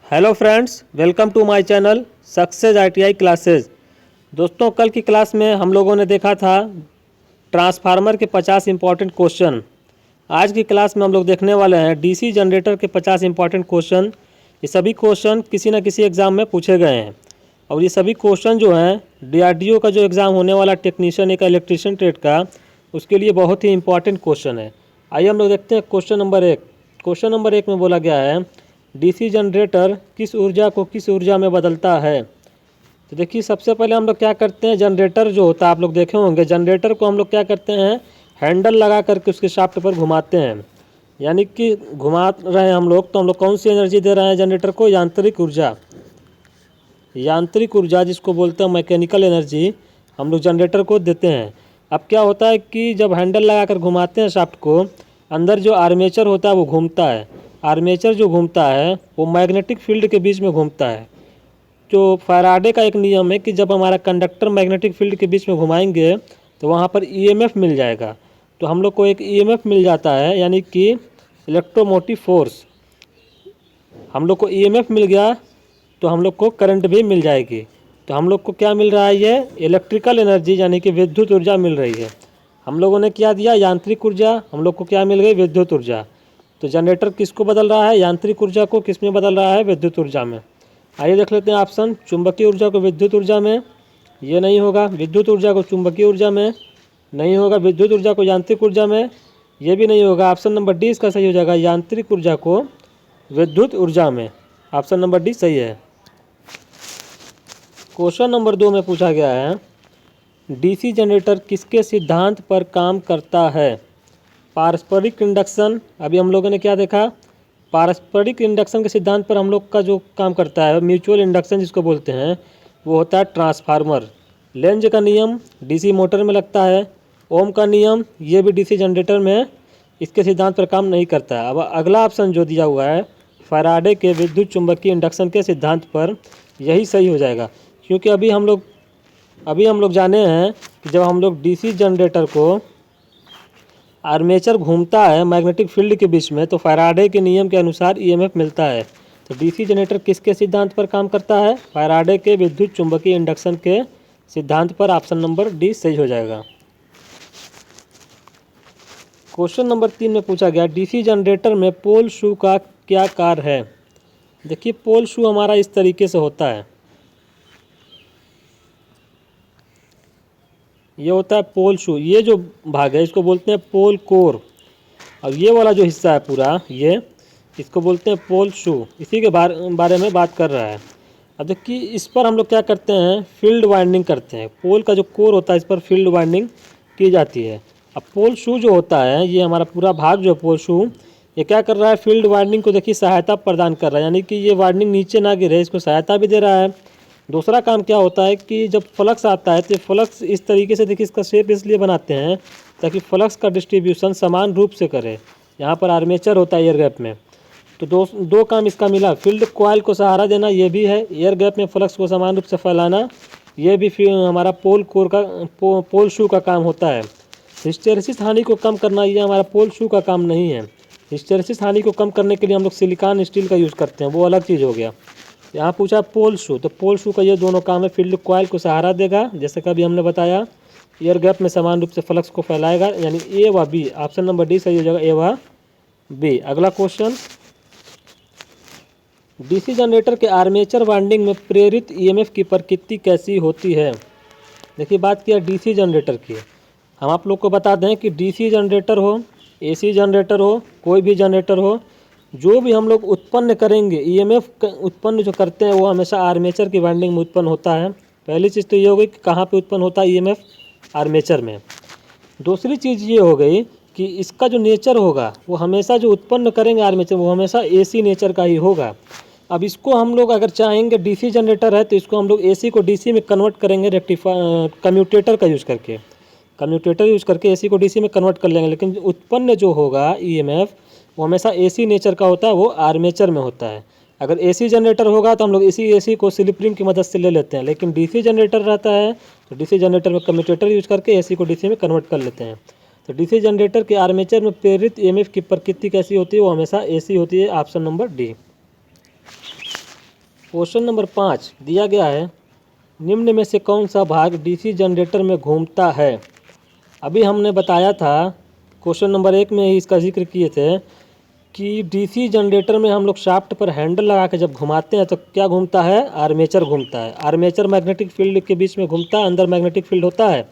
Hello friends, welcome to my channel success ITI classes. दोस्तों, कल की क्लास में हम लोगों ने देखा था ट्रांसफार्मर के 50 इंपॉर्टेंट क्वेश्चन। आज की क्लास में हम लोग देखने वाले हैं डीसी जनरेटर के 50 इंपॉर्टेंट क्वेश्चन। ये सभी क्वेश्चन किसी न किसी एग्ज़ाम में पूछे गए हैं और ये सभी क्वेश्चन जो हैं डीआरडीओ का जो एग्ज़ाम होने वाला टेक्नीशियन एक इलेक्ट्रीशियन ट्रेड का, उसके लिए बहुत ही इंपॉर्टेंट क्वेश्चन है। आइए हम लोग देखते हैं क्वेश्चन नंबर 1। क्वेश्चन नंबर 1 में बोला गया है डीसी जनरेटर किस ऊर्जा को किस ऊर्जा में बदलता है। तो देखिए, सबसे पहले हम लोग क्या करते हैं, जनरेटर जो होता है आप लोग देखे होंगे, जनरेटर को हम लोग क्या करते हैं, हैंडल लगा करके उसके शाफ्ट पर घुमाते हैं। यानी कि घुमा रहे हैं हम लोग, तो हम लोग कौन सी एनर्जी दे रहे हैं जनरेटर को, यांत्रिक ऊर्जा। यांत्रिक ऊर्जा जिसको बोलते हैं मैकेनिकल एनर्जी, हम लोग जनरेटर को देते हैं। अब क्या होता है कि जब हैंडल लगा कर घुमाते हैं शाफ्ट को, अंदर जो आर्मेचर होता है वो घूमता है। आर्मेचर जो घूमता है वो मैग्नेटिक फील्ड के बीच में घूमता है। जो फैराडे का एक नियम है कि जब हमारा कंडक्टर मैग्नेटिक फील्ड के बीच में घुमाएंगे तो वहाँ पर ईएमएफ मिल जाएगा। तो हम लोग को एक ईएमएफ मिल जाता है, यानी कि इलेक्ट्रोमोटिव फोर्स। हम लोग को ईएमएफ मिल गया तो हम लोग को करंट भी मिल जाएगी। तो हम लोग को क्या मिल रहा है, ये इलेक्ट्रिकल एनर्जी यानी कि विद्युत ऊर्जा मिल रही है। हम लोगों ने क्या दिया, यांत्रिक ऊर्जा, हम लोग को क्या मिल गई, विद्युत ऊर्जा। तो जनरेटर किसको बदल रहा है, यांत्रिक ऊर्जा को किस में बदल रहा है, विद्युत ऊर्जा में। आइए देख लेते हैं ऑप्शन। चुंबकीय ऊर्जा को विद्युत ऊर्जा में, ये नहीं होगा। विद्युत ऊर्जा को चुंबकीय ऊर्जा में, नहीं होगा। विद्युत ऊर्जा को यांत्रिक ऊर्जा में, ये भी नहीं होगा। ऑप्शन नंबर डी इसका सही हो जाएगा, यांत्रिक ऊर्जा को विद्युत ऊर्जा में। ऑप्शन नंबर डी सही है। क्वेश्चन नंबर 2 में पूछा गया है डीसी जनरेटर किसके सिद्धांत पर काम करता है। पारस्परिक इंडक्शन, अभी हम लोगों ने क्या देखा, पारस्परिक इंडक्शन के सिद्धांत पर हम लोग का जो काम करता है, म्यूचुअल इंडक्शन जिसको बोलते हैं, वो होता है ट्रांसफार्मर। लेंज का नियम डीसी मोटर में लगता है। ओम का नियम, ये भी डीसी जनरेटर में इसके सिद्धांत पर काम नहीं करता है। अब अगला ऑप्शन जो दिया हुआ है फैराडे के विद्युत चुंबकीय इंडक्शन के सिद्धांत पर, यही सही हो जाएगा। क्योंकि अभी हम लोग जाने हैं कि जब हम लोग डीसी जनरेटर को आर्मेचर घूमता है मैग्नेटिक फील्ड के बीच में, तो फैराडे के नियम के अनुसार ईएमएफ मिलता है। तो डीसी जनरेटर किसके सिद्धांत पर काम करता है, फैराडे के विद्युत चुंबकीय इंडक्शन के सिद्धांत पर। ऑप्शन नंबर डी सही हो जाएगा। क्वेश्चन नंबर 3 में पूछा गया डीसी जनरेटर में पोल शू का क्या कार्य है। देखिए, पोल शू हमारा इस तरीके से होता है, ये होता है पोल शू। ये जो भाग है इसको बोलते हैं पोल कोर, और ये वाला जो हिस्सा है पूरा, ये इसको बोलते हैं पोल शू। इसी के बारे में बात कर रहा है। अब देखिए, इस पर हम लोग क्या करते हैं, फील्ड वाइंडिंग करते हैं। पोल का जो कोर होता है इस पर फील्ड वाइंडिंग की जाती है। अब पोल शू जो होता है, ये हमारा पूरा भाग जो है पोल शू, ये क्या कर रहा है, फील्ड वाइंडिंग को देखिए सहायता प्रदान कर रहा है, यानी कि ये वाइंडिंग नीचे ना गिरे, इसको सहायता भी दे रहा है। दूसरा काम क्या होता है कि जब फ्लक्स आता है तो फ्लक्स इस तरीके से, देखिए इसका शेप इसलिए बनाते हैं ताकि फ्लक्स का डिस्ट्रीब्यूशन समान रूप से करे। यहाँ पर आर्मेचर होता है एयर गैप में, तो दो काम इसका मिला। फील्ड कॉइल को सहारा देना ये भी है, एयर गैप में फ्लक्स को समान रूप से फैलाना ये भी हमारा पोल कोर का पोल शू का काम होता है। हिस्टैरिसीस हानि को कम करना ये हमारा पोल शू का काम नहीं है। हिस्टैरिसीस हानि को कम करने के लिए हम लोग सिलिकॉन स्टील का यूज़ करते हैं, वो अलग चीज़ हो गया। यहाँ पूछा पोल शू, तो पोल शू का ये दोनों काम है, फील्ड कॉइल को सहारा देगा जैसे कि अभी हमने बताया, एयर गैप में समान रूप से फ्लक्स को फैलाएगा, यानी ए व बी। ऑप्शन नंबर डी सही हो जाएगा, ए व बी। अगला क्वेश्चन, डीसी जनरेटर के आर्मेचर वाइंडिंग में प्रेरित ईएमएफ की प्रकृति कैसी होती है। देखिए, बात किया डीसी जनरेटर की, हम आप लोग को बता दें कि डीसी जनरेटर हो, एसी जनरेटर हो, कोई भी जनरेटर हो, जो भी हम लोग उत्पन्न करेंगे ईएमएफ उत्पन्न जो करते हैं वो हमेशा आर्मेचर की वाइंडिंग में उत्पन्न होता है। पहली चीज़ तो ये हो गई कि कहाँ पे उत्पन्न होता है ईएमएफ, आर्मेचर में। दूसरी चीज़ ये हो गई कि इसका जो नेचर होगा वो हमेशा जो उत्पन्न करेंगे आर्मेचर, वो हमेशा एसी नेचर का ही होगा। अब इसको हम लोग अगर चाहेंगे, डीसी जनरेटर है तो इसको हम लोग एसी को डीसी में कन्वर्ट करेंगे कम्यूटेटर का यूज़ करके, कम्यूटेटर यूज़ करके एसी को डीसी में कन्वर्ट कर लेंगे। लेकिन उत्पन्न जो होगा ईएमएफ वो हमेशा एसी नेचर का होता है, वो आर्मेचर में होता है। अगर एसी जनरेटर होगा तो हम लोग इसी एसी को स्लिप रिंग की मदद से ले लेते हैं, लेकिन डीसी जनरेटर रहता है तो डीसी जनरेटर में कम्यूटेटर यूज करके एसी को डीसी में कन्वर्ट कर लेते हैं। तो डीसी जनरेटर के आर्मेचर में प्रेरित ईएमएफ की प्रकृति कैसी होती है, वो हमेशा एसी होती है। Option number D. Question number 5 दिया गया है, निम्न में से कौन सा भाग डीसी जनरेटर में घूमता है। अभी हमने बताया था क्वेश्चन नंबर 1 में ही इसका जिक्र किए थे कि डीसी जनरेटर में हम लोग शाफ्ट पर हैंडल लगा के जब घुमाते हैं तो क्या घूमता है, आर्मेचर घूमता है। आर्मेचर मैग्नेटिक फील्ड के बीच में घूमता है, अंदर मैग्नेटिक फील्ड होता है,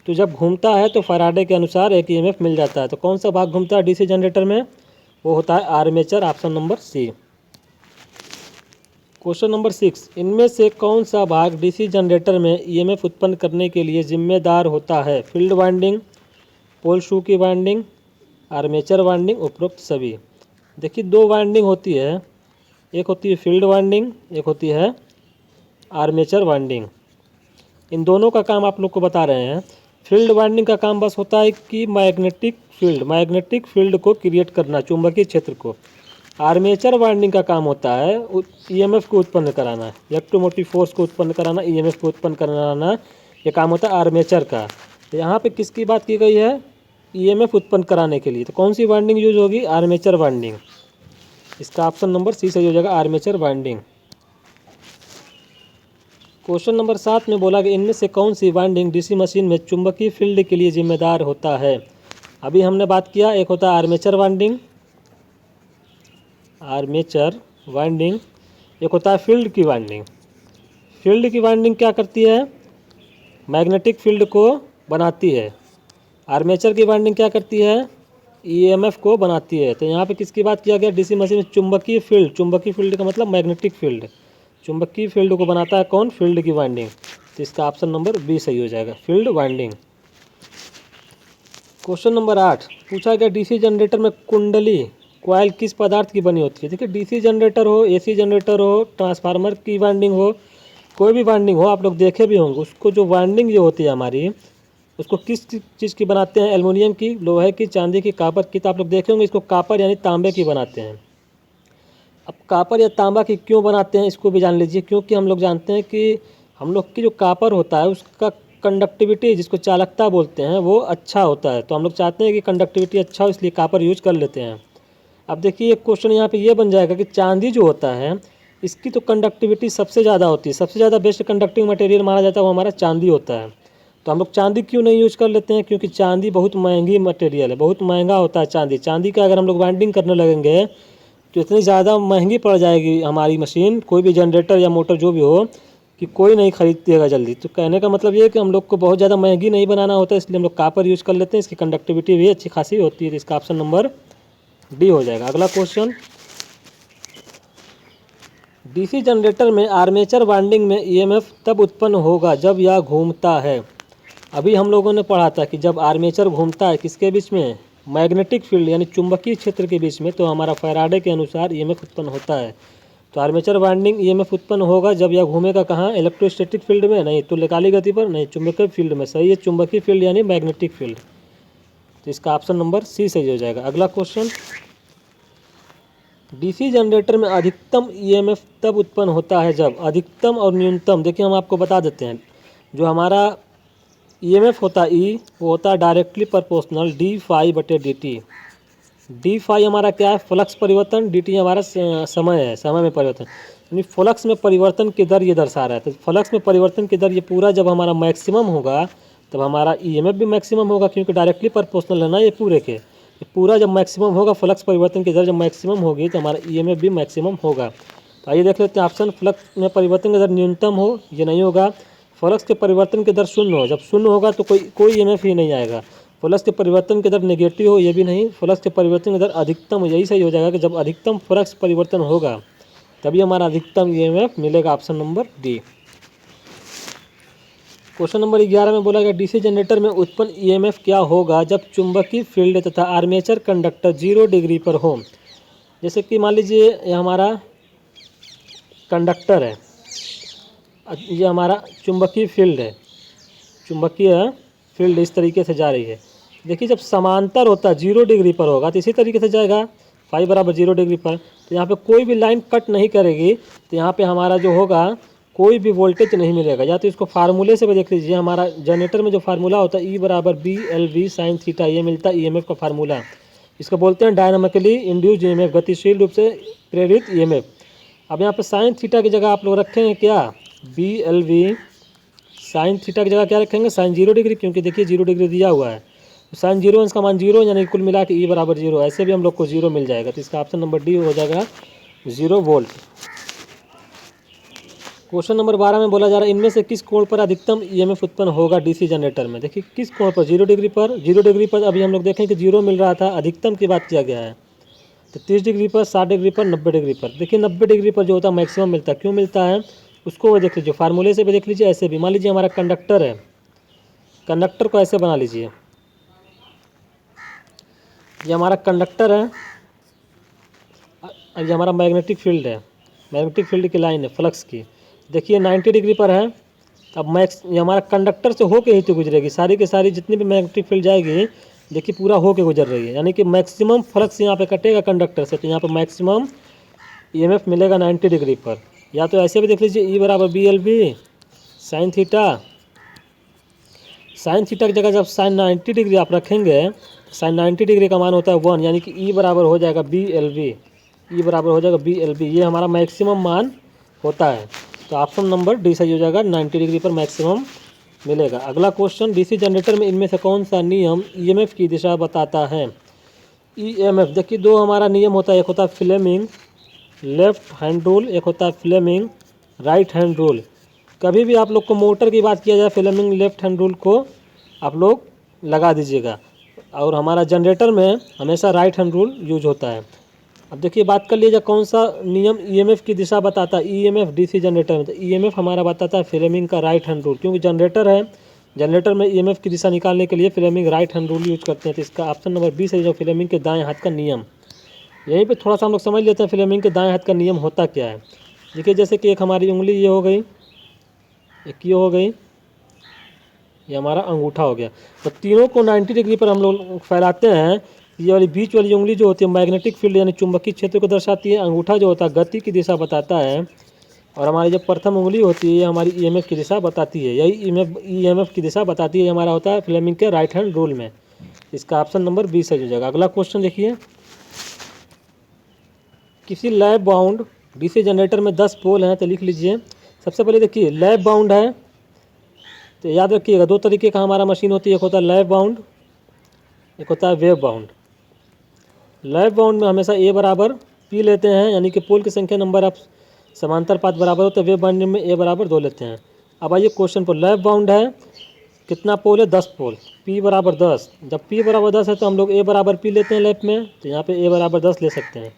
तो जब घूमता है तो फैराडे के अनुसार एक ईएमएफ मिल जाता है। तो कौन सा भाग घूमता है डीसी जनरेटर में, वो होता है armature, option number C. Question number 6, इनमें से कौन सा भाग डीसी जनरेटर में ईएमएफ उत्पन्न करने के लिए जिम्मेदार होता है। फील्ड वाइंडिंग, पोल शू की वाइंडिंग, आर्मेचर वाइंडिंग, उपरोक्त सभी। देखिए 2 वाइंडिंग होती है, एक होती है फील्ड वाइंडिंग, एक होती है आर्मेचर वाइंडिंग। इन दोनों का काम आप लोग को बता रहे हैं। फील्ड वाइंडिंग का काम बस होता है कि मैग्नेटिक फील्ड को क्रिएट करना, चुंबकीय क्षेत्र को। आर्मेचर वाइंडिंग का काम होता है ईएमएफ को उत्पन्न कराना, इलेक्ट्रोमोटिव फोर्स को उत्पन्न कराना, ईएमएफ को उत्पन्न कराना, ये काम होता है आर्मेचर का। तो यहाँ पे किसकी बात की गई है, ईएमएफ उत्पन्न कराने के लिए। तो कौन सी वाइंडिंग यूज होगी, आर्मेचर वाइंडिंग। इसका ऑप्शन नंबर सी सही हो जाएगा, आर्मेचर वाइंडिंग। क्वेश्चन नंबर 7 में बोला कि इनमें से कौन सी वाइंडिंग डीसी मशीन में चुंबकीय फील्ड के लिए जिम्मेदार होता है। अभी हमने बात किया, एक होता है आर्मेचर वाइंडिंग, एक होता है फील्ड की वाइंडिंग। फील्ड की वाइंडिंग क्या करती है, मैग्नेटिक फील्ड को बनाती है। आर्मेचर की वाइंडिंग क्या करती है, ईएमएफ को बनाती है। तो यहाँ पे किसकी बात किया गया, डीसी मशीन में चुंबकीय फील्ड का मतलब मैग्नेटिक फील्ड, चुंबकीय फील्ड को बनाता है कौन, फील्ड की वाइंडिंग। तो इसका ऑप्शन नंबर बी सही हो जाएगा, फील्ड वाइंडिंग। क्वेश्चन नंबर 8 पूछा गया, डीसी जनरेटर में कुंडली कॉइल किस पदार्थ की बनी होती है। देखिए डीसी जनरेटर हो, एसी जनरेटर हो, ट्रांसफार्मर की वाइंडिंग हो, कोई भी वाइंडिंग हो, आप लोग देखे भी होंगे, उसको जो वाइंडिंग जो होती है हमारी, उसको किस चीज़ की बनाते हैं, एल्युमिनियम की, लोहे की, चांदी की, कापर की। तो आप लोग देखे होंगे इसको कापर यानी तांबे की बनाते हैं। अब कापर या तांबा की क्यों बनाते हैं इसको भी जान लीजिए, क्योंकि हम लोग जानते हैं कि हम लोग की जो कापर होता है उसका कंडक्टिविटी, जिसको चालकता बोलते हैं, वो अच्छा होता है। तो हम लोग चाहते हैं कि कंडक्टिविटी अच्छा हो, इसलिए कापर यूज कर लेते हैं। अब देखिए एक क्वेश्चन यहाँ पे ये बन जाएगा कि चांदी जो होता है इसकी तो कंडक्टिविटी सबसे ज़्यादा होती है, सबसे ज़्यादा बेस्ट कंडक्टिंग मटेरियल माना जाता है वो हमारा चांदी होता है। तो हम लोग चांदी क्यों नहीं यूज कर लेते हैं, क्योंकि चांदी बहुत महंगी मटेरियल है, बहुत महंगा होता है चांदी का अगर हम लोग वाइंडिंग करने लगेंगे तो इतनी ज़्यादा महंगी पड़ जाएगी हमारी मशीन, कोई भी जनरेटर या मोटर जो भी हो, कि कोई नहीं खरीदेगा जल्दी। तो कहने का मतलब ये है कि हम लोग को बहुत ज़्यादा महंगी नहीं बनाना होता है, इसलिए हम लोग कापर यूज़ कर लेते हैं, इसकी कंडक्टिविटी भी अच्छी खासी होती है। तो इसका ऑप्शन नंबर डी हो जाएगा। अगला क्वेश्चन, डीसी जनरेटर में आर्मेचर वाइंडिंग में ईएमएफ तब उत्पन्न होगा जब यह घूमता है। अभी हम लोगों ने पढ़ा था कि जब आर्मेचर घूमता है किसके बीच में, मैग्नेटिक फील्ड यानी चुंबकीय क्षेत्र के बीच में, तो हमारा फैराडे के अनुसार ईएमएफ उत्पन्न होता है। तो आर्मेचर वाइंडिंग ईएमएफ उत्पन्न होगा जब यह घूमेगा कहाँ, इलेक्ट्रोस्टैटिक फील्ड में नहीं, तुल्यकाली गति पर नहीं, चुंबकीय फील्ड में। सही है, चुंबकीय फील्ड यानी मैग्नेटिक फील्ड। तो इसका ऑप्शन नंबर सी सही हो जाएगा। अगला क्वेश्चन, डीसी जनरेटर में अधिकतम ईएमएफ तब उत्पन्न होता है जब, अधिकतम और न्यूनतम देखिए हम आपको बता देते हैं। जो हमारा ईएमएफ होता है ई, वो होता है डायरेक्टली प्रोपोर्शनल डी फाई बटे डी टी। डी फाई हमारा क्या है, फ्लक्स परिवर्तन, डी टी हमारा समय है, समय में परिवर्तन, यानी फ्लक्स में परिवर्तन की दर ये दर्शा रहा है। तो फ्लक्स में परिवर्तन की दर ये पूरा जब हमारा मैक्सिमम होगा तब हमारा ईएमएफ भी मैक्सिमम होगा, क्योंकि डायरेक्टली प्रोपोर्शनल है ना ये पूरे के। ये पूरा जब मैक्सिमम होगा, फ्लक्स परिवर्तन की दर जब मैक्सिमम होगी तो हमारा ईएमएफ भी मैक्सिमम होगा। तो आइए देख लेते हैं ऑप्शन, फ्लक्स में परिवर्तन की दर न्यूनतम हो, ये नहीं होगा। फ्लक्स के परिवर्तन की दर शून्य हो, जब शून्य होगा तो कोई ईएमएफ ही नहीं आएगा। फ्लक्स के परिवर्तन की दर नेगेटिव हो, ये भी नहीं। फ्लक्स के परिवर्तन की दर अधिकतम हो, यही सही हो जाएगा कि जब अधिकतम फ्लक्स परिवर्तन होगा तभी हमारा अधिकतम ईएमएफ मिलेगा, option number D. Question number 11 में बोला गया, डीसी जनरेटर में उत्पन्न ईएमएफ क्या होगा जब चुंबकीय फील्ड तथा आर्मेचर कंडक्टर 0 डिग्री पर हो। जैसे कि मान लीजिए ये हमारा कंडक्टर है, ये हमारा चुंबकीय फील्ड है, चुंबकीय फील्ड इस तरीके से जा रही है। देखिए जब समांतर होता है 0 डिग्री पर होगा तो इसी तरीके से जाएगा, फाई बराबर 0 डिग्री पर। तो यहाँ पे कोई भी लाइन कट नहीं करेगी, तो यहाँ पे हमारा जो होगा कोई भी वोल्टेज नहीं मिलेगा। या तो इसको फार्मूले से भी देख लीजिए, हमारा जनरेटर में जो फार्मूला होता है ई बराबर B L V sine theta, ये मिलता है ईएमएफ का फार्मूला। इसको बोलते हैं डायनामिकली इंड्यूस्ड ईएमएफ, गतिशील रूप से प्रेरित ईएमएफ। अब यहाँ पे साइन थीटा की जगह आप लोग रखेंगे क्या, BLV। साइन थीटा की जगह क्या रखेंगे, साइन 0 डिग्री, क्योंकि देखिए 0 डिग्री दिया हुआ है। तो साइन 0 इसका मान 0, यानी कुल मिला के E बराबर 0। ऐसे भी हम लोग को 0 मिल जाएगा। तो इसका ऑप्शन नंबर डी हो जाएगा 0 वोल्ट। क्वेश्चन नंबर 12 में बोला जा रहा है इनमें से किस कोण पर अधिकतम EMF उत्पन्न होगा DC जनरेटर में। देखिए किस कोण पर, 0 डिग्री पर। 0 डिग्री पर अभी हम लोग देखें कि 0 मिल रहा था, अधिकतम की बात किया गया है। तो 30 डिग्री पर, 60 डिग्री पर, 90 डिग्री पर। देखिए 90 डिग्री पर जो होता है मैक्सिमम मिलता है। क्यों मिलता है उसको वो देख लीजिए, फार्मूले से भी देख लीजिए, ऐसे भी। मान लीजिए हमारा कंडक्टर है, कंडक्टर को ऐसे बना लीजिए, ये हमारा कंडक्टर है, ये हमारा मैग्नेटिक फील्ड है, मैग्नेटिक फील्ड की लाइन है फ्लक्स की। देखिए 90 डिग्री पर है। अब ये हमारा कंडक्टर से होके ही तो गुजरेगी, सारी की सारी जितनी भी मैग्नेटिक फील्ड जाएगी, देखिए पूरा होके गुजर रही है, यानी कि मैक्सिमम फ्लक्स यहाँ पे कटेगा कंडक्टर से। तो यहाँ पे मैक्सिमम EMF मिलेगा 90 डिग्री पर। या तो ऐसे भी देख लीजिए, E बराबर BLV sine theta. Sine theta की जगह जब साइन 90 डिग्री आप रखेंगे, साइन 90 डिग्री का मान होता है 1, यानी कि E बराबर हो जाएगा BLV। E बराबर हो जाएगा BLV, ये हमारा मैक्सिमम मान होता है। तो ऑप्शन नंबर डी सही हो जाएगा, 90 डिग्री पर मैक्सिमम मिलेगा। अगला क्वेश्चन, DC जनरेटर में इनमें से कौन सा नियम EMF की दिशा बताता है। EMF देखिए दो हमारा नियम होता है, एक होता है फ्लेमिंग लेफ्ट हैंड रूल, एक होता है फ्लेमिंग राइट हैंड रूल। कभी भी आप लोग को मोटर की बात किया जाए, फ्लेमिंग लेफ्ट हैंड रूल को आप लोग लगा दीजिएगा, और हमारा जनरेटर में हमेशा राइट हैंड रूल यूज होता है। अब देखिए बात कर लीजिए कौन सा नियम EMF की दिशा बताता है, EMF DC जनरेटर में। तो EMF हमारा बताता है फ्लेमिंग का राइट हैंड रूल, क्योंकि जनरेटर है, जनरेटर में EMF की दिशा निकालने के लिए Fleming right hand rule use करते हैं। तो इसका ऑप्शन नंबर 20 है, जो फ्लेमिंग के दाएं हाथ का नियम। यहीं पे थोड़ा सा हम लोग समझ लेते हैं फ्लेमिंग के दाएं हाथ का नियम होता क्या है। देखिए जैसे कि एक हमारी उंगली ये हो गई, एक ये हो गई, ये हमारा अंगूठा हो गया। तो तीनों को 90 डिग्री पर हम लोग फैलाते हैं। ये वाली बीच वाली उंगली जो होती है मैग्नेटिक फील्ड यानी चुंबकीय क्षेत्र को दर्शाती है, अंगूठा जो होता है गति की दिशा बताता है, और हमारी जो प्रथम उंगली होती है ये हमारी EMF की दिशा बताती है। यही EMF की दिशा बताती है, हमारा होता है फ्लेमिंग के राइट हैंड रूल में। इसका ऑप्शन नंबर 20 सही हो जाएगा। अगला क्वेश्चन देखिए, किसी लैब बाउंड DC जनरेटर में 10 पोल हैं, तो लिख लीजिए। सबसे पहले देखिए लैब बाउंड है, तो याद रखिएगा दो तरीके का हमारा मशीन होती है, एक होता है लैब बाउंड, एक होता है वेव बाउंड। लैब बाउंड में हमेशा A बराबर P लेते हैं, यानी कि पोल की संख्या नंबर ऑफ समांतर पाथ बराबर होता है। वेव बाउंड में A बराबर 2 लेते हैं। अब आइए क्वेश्चन पर, लैब बाउंड है, कितना पोल है, 10 पोल, P बराबर 10। जब P बराबर 10 है तो हम लोग A बराबर P लेते हैं लैब में, तो यहाँ पे A बराबर 10 ले सकते हैं।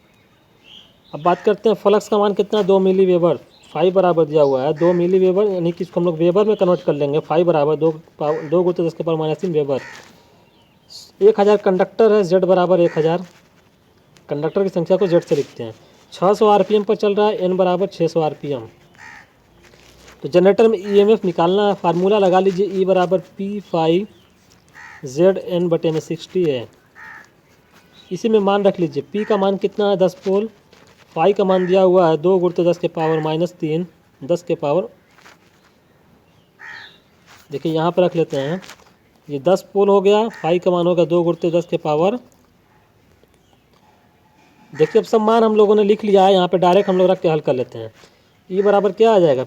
अब बात करते हैं फ्लक्स का मान कितना, 2 मिली वेबर। फाइव बराबर दिया हुआ है 2 मिली वेबर, यानी कि इसको हम लोग वेबर में कन्वर्ट कर लेंगे। फाइव बराबर 2 गुते 10 के पावर -3 वेबर। 1000 कंडक्टर है, Z बराबर 1000, कंडक्टर की संख्या को Z से लिखते हैं। 600 RPM पर चल रहा है, N बराबर 600 RPM। तो जनरेटर में EMF निकालना है, फार्मूला लगा लीजिए, E बराबर P5 ZN बटे में 60 है। इसी में मान रख लीजिए, P का मान कितना है, 10 पोल, फाई का मान दिया हुआ है 2 गुणित 10 के पावर -3, 10 के पावर, देखिए यहाँ पर रख लेते हैं, ये 10 पोल हो गया, फाई का मान होगा 2 गुणित 10 के पावर। देखिए अब सब मान हम लोगों ने लिख लिया है, यहाँ पे डायरेक्ट हम लोग रख के हल कर लेते हैं। E बराबर क्या आ जाएगा,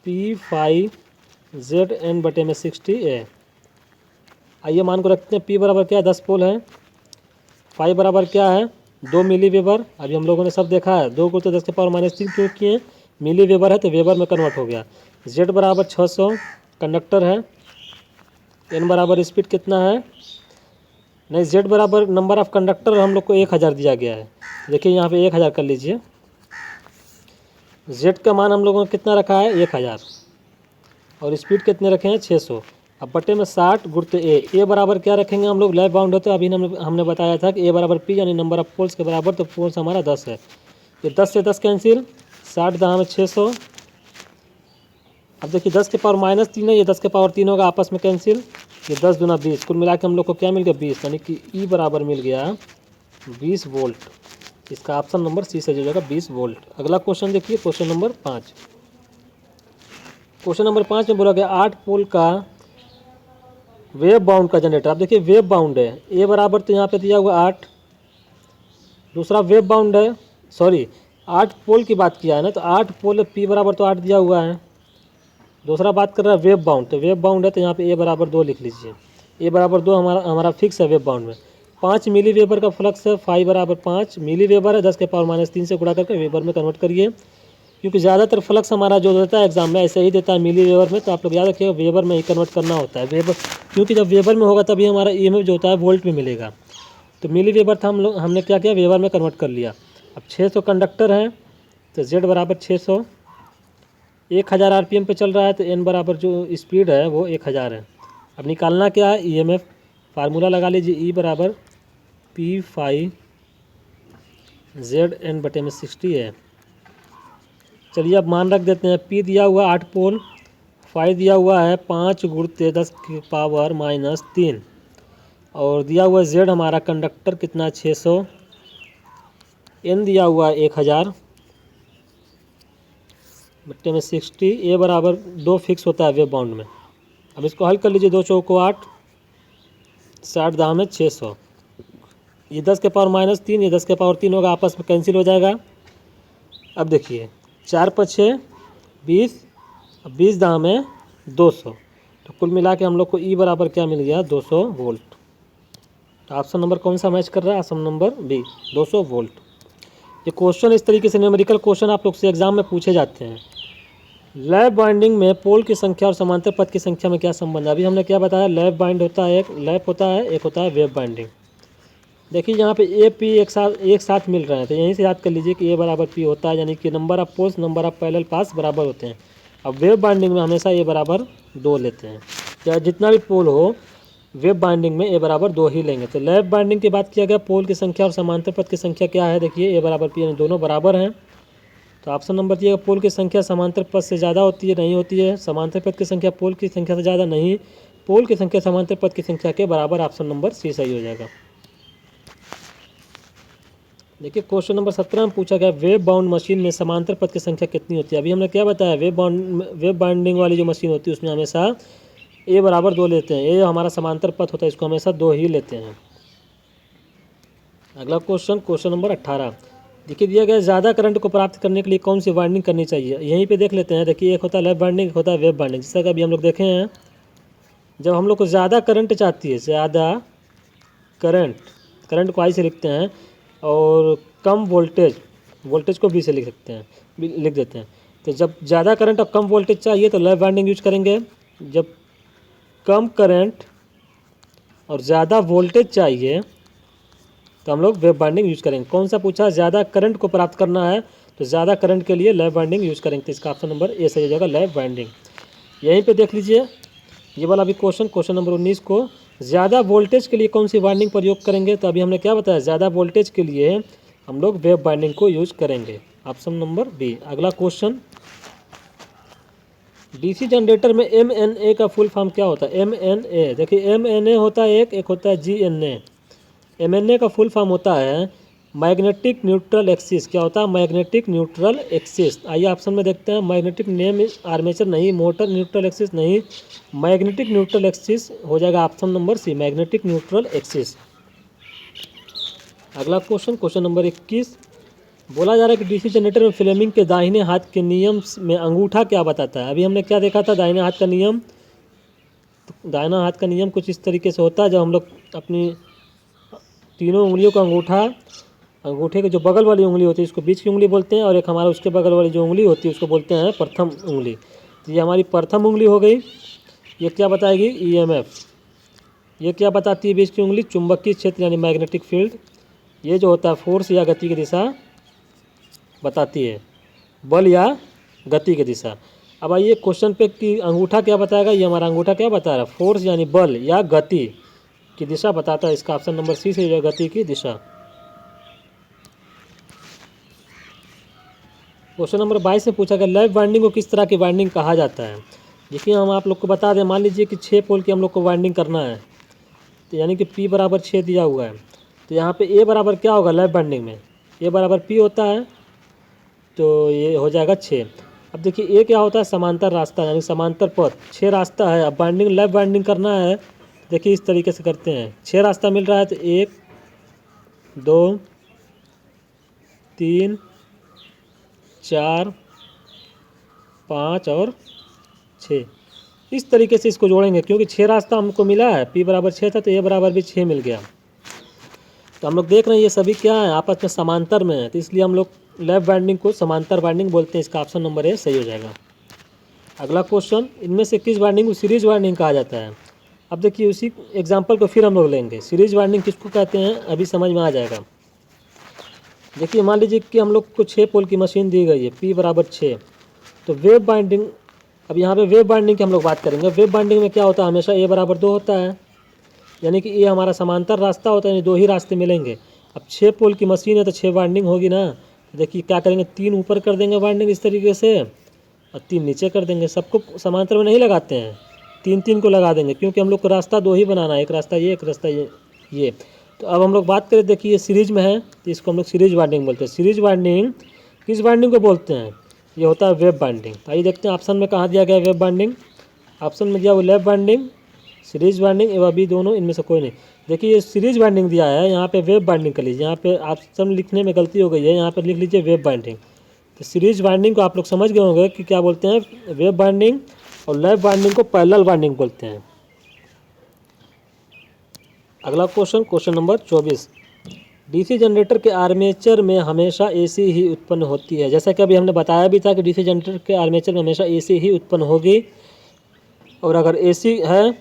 P5 ZN बटे में 60 है। आइए मान को रखते हैं, P बराबर क्या है, 10 पोल है, फाई बराबर क्या है, 2 मिली वेबर। अभी हम लोगों ने सब देखा है, 2 गुणित 10 के पावर -3 क्यों किए, मिली वेबर है तो वेबर में कन्वर्ट हो गया। Z बराबर 600 कंडक्टर है, N बराबर स्पीड कितना है, नहीं Z बराबर नंबर ऑफ कंडक्टर हम लोग को 1000 दिया गया है। देखिए यहाँ पे 1000 कर लीजिए, Z का मान हम लोगों ने कितना रखा है 1000, और स्पीड कितने रखे हैं 600। अब बटे में 60 गुणित A बराबर क्या रखेंगे हम लोग, लैब बाउंड होते हैं, अभी हमने बताया था कि A बराबर P यानी नंबर ऑफ पोल्स के बराबर, तो पोल्स हमारा 10 है। ये 10 से 10 कैंसिल, 60 दहा में 600। अब देखिए 10 के पावर -3 है, ये 10 के पावर 3 होगा, आपस में कैंसिल, ये 10 दूना 20, कुल मिला के हम लोग को क्या मिल गया 20, यानी कि E बराबर मिल गया 20 वोल्ट। इसका ऑप्शन नंबर सी से हो जाएगा 20 वोल्ट। अगला क्वेश्चन देखिए, क्वेश्चन नंबर 5। क्वेश्चन नंबर 5 में बोला गया 8 पोल का वेव बाउंड का जनरेटर। अब देखिए वेव बाउंड है, ए बराबर तो यहाँ पे दिया हुआ 8, दूसरा वेव बाउंड है, सॉरी 8 पोल की बात किया है ना, तो 8 पोल P बराबर तो 8 दिया हुआ है। दूसरा बात कर रहा है वेब बाउंड, तो वेब बाउंड है तो यहाँ पे A बराबर 2 लिख लीजिए। A बराबर 2 हमारा फिक्स है वेब बाउंड में। 5 मिली वेबर का फ्लक्स है, फाई बराबर 5 मिली वेबर है, 10⁻³ से गुणा करके वेबर में कन्वर्ट करिए, क्योंकि ज़्यादातर फ्लक्स हमारा जो देता है एग्जाम में ऐसे ही देता है मिली वेबर में, तो आप लोग याद रखिएगा वेबर में ही कन्वर्ट करना होता है वेबर, क्योंकि जब वेबर में होगा तभी हमारा EMF जो होता है वोल्ट में मिलेगा। तो मिली वेबर था, हमने क्या किया वेबर में कन्वर्ट कर लिया। अब 600 कंडक्टर हैं तो Z बराबर 600, 1000 RPM पे चल रहा है तो N बराबर जो स्पीड है वो 1000 है। अब निकालना क्या है EMF, फार्मूला लगा लीजिए E बराबर P∅ ZN/60 है। चलिए अब मान रख देते हैं, P दिया हुआ 8 पोल, फाई दिया हुआ है 5 × 10⁻³ और दिया हुआ Z हमारा कंडक्टर कितना 600, N दिया हुआ है 1000/60, A बराबर 2 फिक्स होता है वेब बाउंड में। अब इसको हल कर लीजिए, 2 चौको 8, 60 दाम है 600, ये 10⁻³ ये 10⁻³ होगा, आपस में कैंसिल हो जाएगा। अब देखिए 4 × 6 20, 20 दाम है 200, तो कुल मिला के हम लोग को E बराबर क्या मिल गया 200 वोल्ट। तो ऑप्शन नंबर कौन सा मैच कर रहा है, ऑप्शन नंबर B 200 वोल्ट। ये क्वेश्चन इस तरीके से न्यूमेरिकल क्वेश्चन आप लोग से एग्जाम में पूछे जाते हैं। लैप बाइंडिंग में पोल की संख्या और समांतर पथ की संख्या में क्या संबंध है, अभी हमने क्या बताया, लैप बाइंड होता है, एक लैप होता है, एक होता है वेब बाइंडिंग। देखिए यहाँ पे A P एक साथ मिल रहे हैं, तो यहीं से याद कर लीजिए कि A बराबर P होता है, यानी कि number of poles number of parallel paths बराबर होते हैं। अब वेब बाइंडिंग में हमेशा A बराबर 2 लेते हैं, चाहे जितना भी पोल हो वेब बाइंडिंग में A बराबर 2 ही लेंगे। तो लैप बाइंडिंग की बात किया गया, पोल की संख्या और समांतर पथ की संख्या क्या है, देखिए A बराबर P यानी दोनों बराबर हैं। तो ऑप्शन नंबर दिएगा, पोल की संख्या समांतर पथ से ज़्यादा होती है, नहीं होती है। समांतर पथ की संख्या पोल की संख्या से ज़्यादा, नहीं। पोल की संख्या समांतर पथ की संख्या के बराबर, ऑप्शन नंबर C सही हो जाएगा। देखिए क्वेश्चन नंबर 17 में पूछा गया, वेब बाउंड मशीन में समांतर पथ की संख्या कितनी होती है। अभी हमने क्या बताया, वेब बाइंडिंग वाली जो मशीन होती है उसमें हमेशा A बराबर 2 लेते हैं, A हमारा समांतर पथ होता है, इसको हमेशा 2 ही लेते हैं। अगला क्वेश्चन नंबर 18, देखिए दिया गया, ज़्यादा करंट को प्राप्त करने के लिए कौन सी वाइंडिंग करनी चाहिए। यहीं पे देख लेते हैं, देखिए एक होता है लैप बाइंडिंग, एक होता है वेब बाइंडिंग। जैसा कि अभी हम लोग देखे हैं, जब हम लोग को ज़्यादा करंट चाहती है, ज़्यादा करंट को I से लिखते हैं, और कम वोल्टेज को B से लिख देते हैं। तो जब ज़्यादा करंट और कम वोल्टेज चाहिए तो लैप बाइंडिंग यूज करेंगे, जब कम करंट और ज़्यादा वोल्टेज चाहिए तो हम लोग वेब बाइंडिंग यूज करेंगे। कौन सा पूछा, ज़्यादा करंट को प्राप्त करना है तो ज़्यादा करंट के लिए लैप बाइंडिंग यूज करेंगे, तो इसका ऑप्शन नंबर A सही हो जाएगा, लैप बाइंडिंग। यहीं पे देख लीजिए ये वाला भी क्वेश्चन नंबर 19 को, ज़्यादा वोल्टेज के लिए कौन सी वाइंडिंग प्रयोग करेंगे। तो अभी हमने क्या बताया, ज़्यादा वोल्टेज के लिए हम लोग वेब बाइंडिंग को यूज करेंगे, ऑप्शन नंबर B। अगला क्वेश्चन, DC जनरेटर में MNA का फुल फॉर्म क्या होता है। MNA देखिए, MNA होता है एक होता है GNA। MNA का फुल फॉर्म होता है मैग्नेटिक न्यूट्रल एक्सिस। क्या होता है, मैग्नेटिक न्यूट्रल एक्सिस। आइए ऑप्शन में देखते हैं, मैग्नेटिक नेम आर्मेचर नहीं, मोटर न्यूट्रल एक्सिस नहीं, मैग्नेटिक न्यूट्रल एक्सिस हो जाएगा option number C, magnetic neutral axis. अगला क्वेश्चन नंबर 21, बोला जा रहा है कि DC जनरेटर में फ्लेमिंग के दाहिने हाथ के नियम में अंगूठा क्या बताता है। अभी हमने क्या देखा था, दाहिने हाथ का नियम। तो दाहिना हाथ का नियम कुछ इस तरीके से होता है, जब हम लोग अपनी तीनों उंगलियों का अंगूठे के जो बगल वाली उंगली होती है उसको बीच की उंगली बोलते हैं, और एक हमारा उसके बगल वाली जो उंगली होती है उसको बोलते हैं प्रथम उंगली। तो ये हमारी प्रथम उंगली हो गई, ये क्या बताएगी, EMF। ये क्या बताती है बीच की उंगली, चुंबकीय क्षेत्र यानी मैग्नेटिक फील्ड। ये जो होता है फोर्स या गति की दिशा बताती है, बल या गति की दिशा। अब आइए क्वेश्चन पे कि अंगूठा क्या बताएगा, ये हमारा अंगूठा क्या बता रहा है, फोर्स यानी बल या गति की दिशा बताता है। इसका ऑप्शन नंबर C से जो गति की दिशा। क्वेश्चन नंबर 22 में पूछा गया, लैप बाइंडिंग को किस तरह की बाइंडिंग कहा जाता है। देखिए हम आप लोग को बता दें, मान लीजिए कि 6 पोल की हम लोग को बाइंडिंग करना है, तो यानी कि P बराबर 6 दिया हुआ है, तो यहाँ पे A बराबर क्या होगा, लैप बाइंडिंग में A बराबर P होता है, तो ये हो जाएगा 6। अब देखिए A क्या होता है, समांतर रास्ता यानी समांतर पथ, 6 रास्ता है। अब बाइंडिंग लैप बाइंडिंग करना है, देखिए इस तरीके से करते हैं, 6 रास्ता मिल रहा है, तो 1 2 3 4, 5 और 6। इस तरीके से इसको जोड़ेंगे, क्योंकि 6 रास्ता हमको मिला है, P बराबर 6 था तो A बराबर भी 6 मिल गया। तो हम लोग देख रहे हैं ये सभी क्या है, आपस में समांतर में है, तो इसलिए हम लोग लेफ्ट बाइंडिंग को समांतर बाइंडिंग बोलते हैं। इसका ऑप्शन नंबर ए सही हो जाएगा। अगला क्वेश्चन, इनमें से किस बाइंडिंग को सीरीज बाइंडिंग कहा जाता है? अब देखिए उसी एग्जाम्पल को फिर हम लोग लेंगे। सीरीज बाइंडिंग किसको कहते हैं अभी समझ में आ जाएगा। देखिए मान लीजिए कि हम लोग को 6 पोल की मशीन दी गई है, P बराबर 6। तो वेव बाइंडिंग, अब यहाँ पे वेव बाइंडिंग की हम लोग बात करेंगे। वेव बाइंडिंग में क्या होता है, हमेशा A बराबर 2 होता है, यानी कि ये हमारा समांतर रास्ता होता है, यानी 2 ही रास्ते मिलेंगे। अब 6 पोल की मशीन है तो 6 बाइंडिंग होगी ना। देखिए क्या करेंगे, 3 ऊपर कर देंगे बाइंडिंग इस तरीके से और 3 नीचे कर देंगे। सबको समांतर में नहीं लगाते हैं, 3-3 को लगा देंगे, क्योंकि हम लोग को रास्ता 2 ही बनाना है, एक रास्ता ये, एक रास्ता ये। तो अब हम लोग बात करें, देखिए ये सीरीज में है तो इसको हम लोग सीरीज बाइंडिंग बोलते हैं। सीरीज बाइंडिंग किस बाइंडिंग को बोलते हैं? ये होता है वेब बाइंडिंग। आइए देखते हैं ऑप्शन में कहाँ दिया गया है वेब बाइंडिंग। ऑप्शन में दिया वो लेफ्ट बाइंडिंग, सीरीज बाइंडिंग एवं बी दोनों, इनमें से कोई नहीं। देखिए ये सीरीज बाइंडिंग दिया है, यहाँ पे वेब बाइंडिंग कर लीजिए। यहाँ पे ऑप्शन लिखने में गलती हो गई है, यहाँ पर लिख लीजिए वेब बाइंडिंग। तो सीरीज बाइंडिंग को आप लोग समझ गए होंगे कि क्या बोलते हैं, वेब बाइंडिंग, और लेफ्ट बाइंडिंग को पैरेलल बाइंडिंग बोलते हैं। अगला question, question number 24, DC generator के आर्मेचर में हमेशा एसी ही उत्पन्न होती है। जैसा कि अभी हमने बताया भी था कि डीसी जनरेटर के आर्मेचर में हमेशा एसी ही उत्पन्न होगी। और अगर एसी है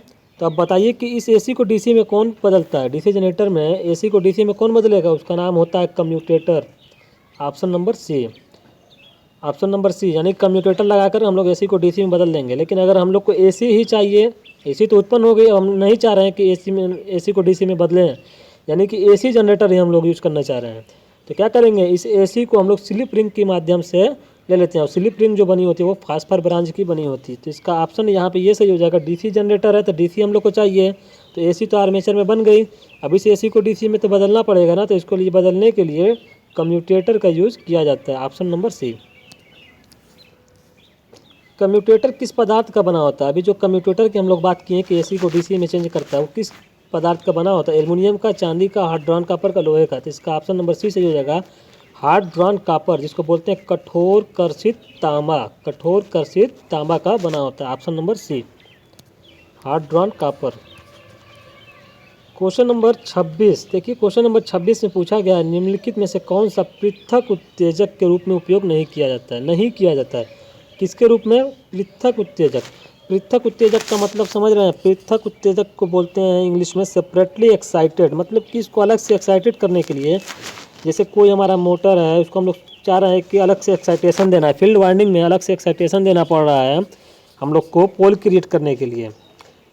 तो अब बताइए कि इस एसी को डीसी में कौन बदलता है? डीसी जनरेटर में एसी को डीसी में कौन बदलेगा? उसका नाम होता है commutator. Option number C, option number C, यानी कम्यूटेटर लगाकर हम लोग एसी को डीसी में बदल देंगे। लेकिन अगर हम लोग को एसी ही चाहिए, एसी तो उत्पन्न हो गई, हम नहीं चाह रहे हैं कि एसी को डीसी में बदलें, यानी कि एसी जनरेटर ही हम लोग यूज़ करना चाह रहे हैं, तो क्या करेंगे, इस एसी को हम लोग स्लिप रिंग के माध्यम से ले लेते हैं। और स्लिप रिंग जो बनी होती है वो फास्फर ब्रांच की बनी होती है। तो इसका ऑप्शन यहाँ पे ये सही हो जाएगा। डीसी जनरेटर है तो डीसी हम लोग को चाहिए, तो एसी तो आर्मेचर में बन गई, अब इस एसी को डीसी में तो बदलना पड़ेगा ना, तो इसको लिए बदलने के लिए कम्यूटेटर का यूज़ किया जाता है। ऑप्शन नंबर सी। कम्यूटेटर किस पदार्थ का बना होता है? अभी जो कम्यूटेटर की हम लोग बात किए कि एसी को डीसी में चेंज करता है, वो किस पदार्थ का बना होता है? एल्युमिनियम का, चांदी का, हार्ड ड्रॉन कॉपर का, लोहे का। तो इसका ऑप्शन नंबर सी सही हो जाएगा, हार्ड ड्रॉन कॉपर, जिसको बोलते हैं कठोर कर्षित तांबा। कठोर कर्षित तांबा का बना होता है। Option number C, hard drawn copper. Question number 26, देखिए क्वेश्चन नंबर 26 में पूछा गया है, निम्नलिखित में से कौन सा पृथक उत्तेजक के रूप में उपयोग नहीं किया जाता है? नहीं किया जाता है किसके रूप में? पृथक उत्तेजक। पृथक उत्तेजक का मतलब समझ रहे हैं? पृथक उत्तेजक को बोलते हैं इंग्लिश में सेपरेटली एक्साइटेड, मतलब कि इसको अलग से एक्साइटेड करने के लिए, जैसे कोई हमारा मोटर है, उसको हम लोग चाह रहे हैं कि अलग से एक्साइटेशन देना है, फील्ड वाइंडिंग में अलग से एक्साइटेशन देना पड़ रहा है हम लोग को पोल क्रिएट करने के लिए।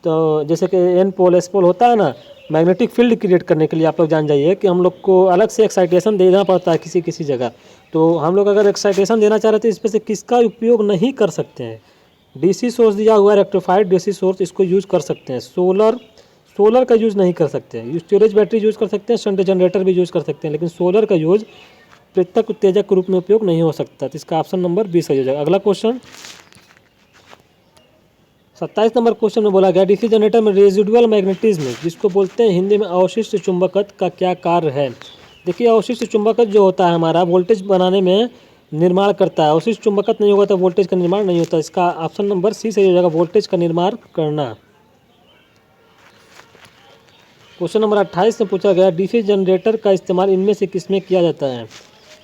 तो जैसे कि एन पोल एस पोल होता है ना, मैग्नेटिक फील्ड क्रिएट करने के लिए आप लोग जान जाइए कि हम लोग को अलग से एक्साइटेशन देना पड़ता है किसी किसी जगह। तो हम लोग अगर एक्साइटेशन देना चाह रहे थे, इसमें से किसका उपयोग नहीं कर सकते हैं? डीसी सोर्स दिया हुआ है, रेक्टिफाइड डीसी सोर्स, इसको यूज़ कर सकते हैं। सोलर का यूज़ नहीं कर सकते हैं। स्टोरेज बैटरी यूज़ कर सकते हैं, शंट जनरेटर भी यूज़ कर सकते हैं, लेकिन सोलर का यूज़ पृथक उत्तेजक के रूप में उपयोग नहीं हो सकता। तो इसका ऑप्शन नंबर 20 सही हो जाएगा। अगला क्वेश्चन 27 नंबर क्वेश्चन में बोला गया, डीसी जनरेटर में रेजिडुअल मैग्नेटिज्म, जिसको बोलते हैं हिंदी में अवशिष्ट चुंबकत्व, का क्या कार्य है? देखिए अवशिष्ट चुंबकत्व जो होता है हमारा वोल्टेज बनाने में निर्माण करता है। अवशिष्ट चुंबकत्व नहीं होगा तो वोल्टेज का निर्माण नहीं होता। इसका ऑप्शन नंबर सी सही हो जाएगा, वोल्टेज का निर्माण करना। क्वेश्चन नंबर 28 में पूछा गया, डीसी जनरेटर का इस्तेमाल इनमें से किसमें किया जाता है?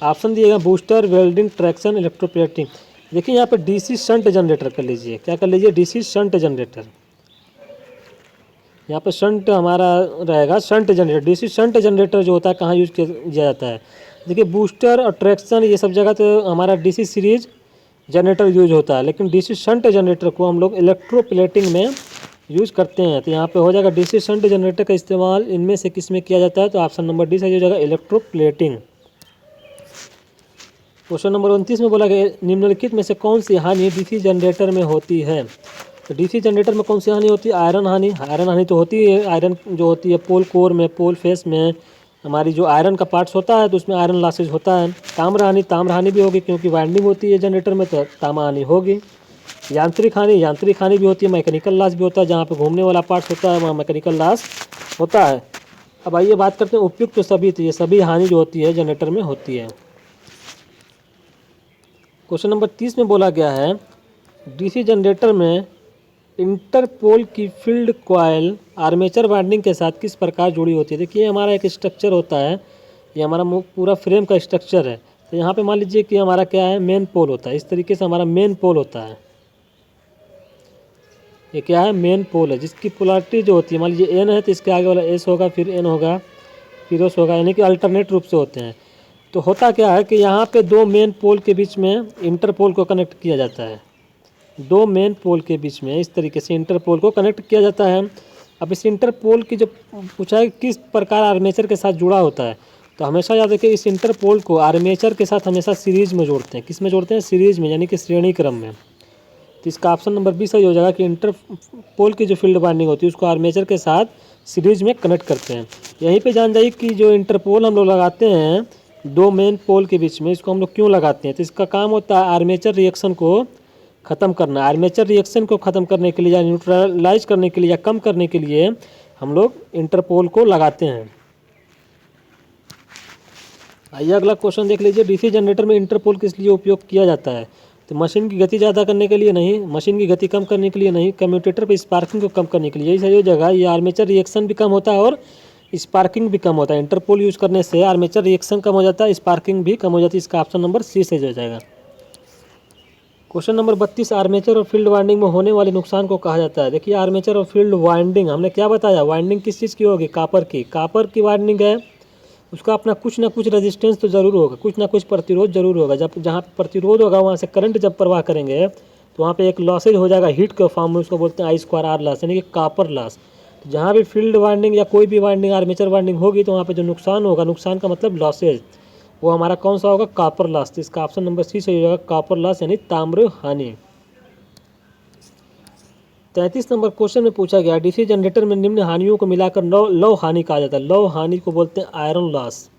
ऑप्शन दिएगा बूस्टर, वेल्डिंग, ट्रैक्शन, इलेक्ट्रोप्लेटिंग। देखिए यहाँ पे डीसी शंट जनरेटर कर लीजिए, क्या कर लीजिए, डीसी शंट जनरेटर। यहाँ पे शंट हमारा रहेगा, shunt generator. DC shunt generator जो होता है कहाँ यूज किया जाता है? देखिए बूस्टर और ट्रैक्शन ये सब जगह तो हमारा डीसी सीरीज जनरेटर यूज होता है, लेकिन डीसी शंट जनरेटर को हम लोग इलेक्ट्रोप्लेटिंग में यूज़ करते हैं। तो यहाँ पे हो जाएगा डीसी शंट जनरेटर का इस्तेमाल इनमें से किस में किया जाता है? तो ऑप्शन नंबर डी सही हो जाएगा, इलेक्ट्रोप्लेटिंग। क्वेश्चन नंबर 29 में बोला गया, निम्नलिखित में से कौन सी हानि डीसी जनरेटर में होती है? तो डीसी जनरेटर में कौन सी हानि होती है? आयरन हानि। आयरन हानि तो होती है, आयरन जो होती है पोल कोर में, पोल फेस में हमारी जो आयरन का पार्ट्स होता है तो उसमें आयरन लॉसेज होता है। ताम्र हानि, ताम्र हानि भी होगी क्योंकि वाइंडिंग होती है जनरेटर में, तो ताम्र हानि होगी। यांत्रिक हानि भी होती है, मैकेनिकल लॉस भी होता है, जहाँ पे घूमने वाला पार्ट्स होता है वहाँ मैकेनिकल लॉस होता है। अब आइए बात करते हैं उपयुक्त तो सभी, तो ये सभी हानि जो होती है जनरेटर में होती है। क्वेश्चन नंबर 30 में बोला गया है डीसी जनरेटर में इंटरपोल की फील्ड कॉइल आर्मेचर वाइंडिंग के साथ किस प्रकार जुड़ी होती है। देखिए हमारा एक स्ट्रक्चर होता है, ये हमारा पूरा फ्रेम का स्ट्रक्चर है। तो यहाँ पे मान लीजिए कि हमारा क्या है, मेन पोल होता है। इस तरीके से हमारा मेन पोल होता है। ये क्या है, मेन पोल है, जिसकी पोलैरिटी जो होती है, मान लीजिए एन है तो इसके आगे वाला एस होगा, फिर एन होगा, फिर एस होगा, यानी कि अल्टरनेट रूप से होते हैं। तो होता क्या है कि यहाँ पे दो मेन पोल के बीच में इंटरपोल को कनेक्ट किया जाता है। दो मेन पोल के बीच में इस तरीके से इंटरपोल को कनेक्ट किया जाता है। अब इस इंटरपोल की जो पूछा है किस प्रकार आर्मेचर के साथ जुड़ा होता है, तो हमेशा याद रखिए इस इंटरपोल को आर्मेचर के साथ हमेशा सीरीज में जोड़ते हैं। किस में जोड़ते हैं, सीरीज में, यानी कि श्रेणी क्रम में। तो इसका ऑप्शन नंबर 20 सही हो जाएगा कि इंटरपोल की जो फील्ड वाइंडिंग होती है उसको आर्मेचर के साथ सीरीज में कनेक्ट करते हैं। यहीं पे जान जाइए कि जो इंटरपोल हम लोग लगाते हैं दो मेन पोल के बीच में, इसको हम लोग क्यों लगाते हैं। तो इसका काम होता है आर्मेचर रिएक्शन को ख़त्म करना। आर्मेचर रिएक्शन को ख़त्म करने के लिए या न्यूट्रलाइज करने के लिए या कम करने के लिए हम लोग इंटरपोल को लगाते हैं। आइए अगला क्वेश्चन देख लीजिए, डीसी जनरेटर में इंटरपोल किस लिए उपयोग किया जाता है। तो मशीन की गति ज़्यादा करने के लिए नहीं, मशीन की गति कम करने के लिए नहीं, कम्यूटेटर पर स्पार्किंग को कम करने के लिए। यही सही हो जाएगा। ये आर्मेचर रिएक्शन भी कम होता है और स्पार्किंग भी कम होता है। इंटरपोल यूज़ करने से आर्मेचर रिएक्शन कम हो जाता है, स्पार्किंग भी कम हो जाती है। इसका ऑप्शन नंबर सी सही हो जाएगा। क्वेश्चन नंबर 32, आर्मेचर और फील्ड वाइंडिंग में होने वाले नुकसान को कहा जाता है। देखिए आर्मेचर और फील्ड वाइंडिंग हमने क्या बताया, वाइंडिंग किस चीज़ की होगी, कापर की। कापर की वाइंडिंग है, उसका अपना कुछ ना कुछ रेजिस्टेंस तो ज़रूर होगा, कुछ ना कुछ प्रतिरोध जरूर होगा। जब जहाँ पे प्रतिरोध होगा वहाँ से करंट जब प्रवाह करेंगे तो वहाँ पे एक लॉसेज हो जाएगा हीट के फॉर्म में, उसको बोलते हैं I2R लॉस, यानी कि कापर लॉस। तो जहाँ भी फील्ड वाइंडिंग या कोई भी वाइंडिंग आर्मेचर वाइंडिंग होगी तो वहाँ पे जो नुकसान होगा, नुकसान का मतलब लॉसेज, वो हमारा कौन सा होगा, कापर लॉस। तो इसका ऑप्शन नंबर सी सही होगा, कापर लॉस यानी ताम्र हानि। 33 नंबर क्वेश्चन में पूछा गया डीसी जनरेटर में निम्न हानियों को मिलाकर लौ हानि कहा जाता है। लौ हानि को बोलते हैं आयरन लॉस।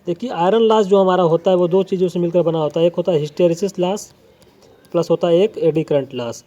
देखिए आयरन लॉस जो हमारा होता है वो दो चीज़ों से मिलकर बना होता है, एक होता है हिस्टेरिसिस लॉस प्लस होता है एक एडी करंट लॉस।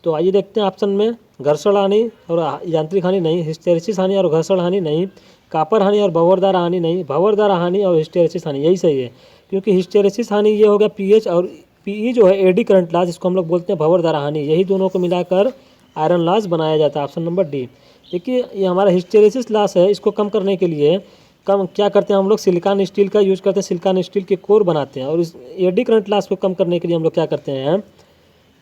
तो आइए देखते हैं ऑप्शन में, घर्षण हानि और यांत्रिक हानि नहीं, हिस्टेरिसिस हानि और घर्षण हानि नहीं, कापर हानि और भंवरदार हानि नहीं, भंवरदार हानि और हिस्टेरिसिस हानि। यही सही है, क्योंकि हिस्टेरिसिस हानि ये हो गया पीएच और पीई जो है एडी करंट लॉस, इसको हम लोग बोलते हैं भंवरदार हानि। यही दोनों को मिलाकर आयरन लॉस बनाया जाता है। Option number D. देखिए ये हमारा हिस्टेरिसिस लॉस है, इसको कम करने के लिए कम क्या करते हैं हम लोग, सिलिकॉन स्टील का यूज़ करते हैं, सिलिकॉन स्टील के कोर बनाते हैं। और इस एडी करंट लॉस को कम करने के लिए हम लोग क्या करते हैं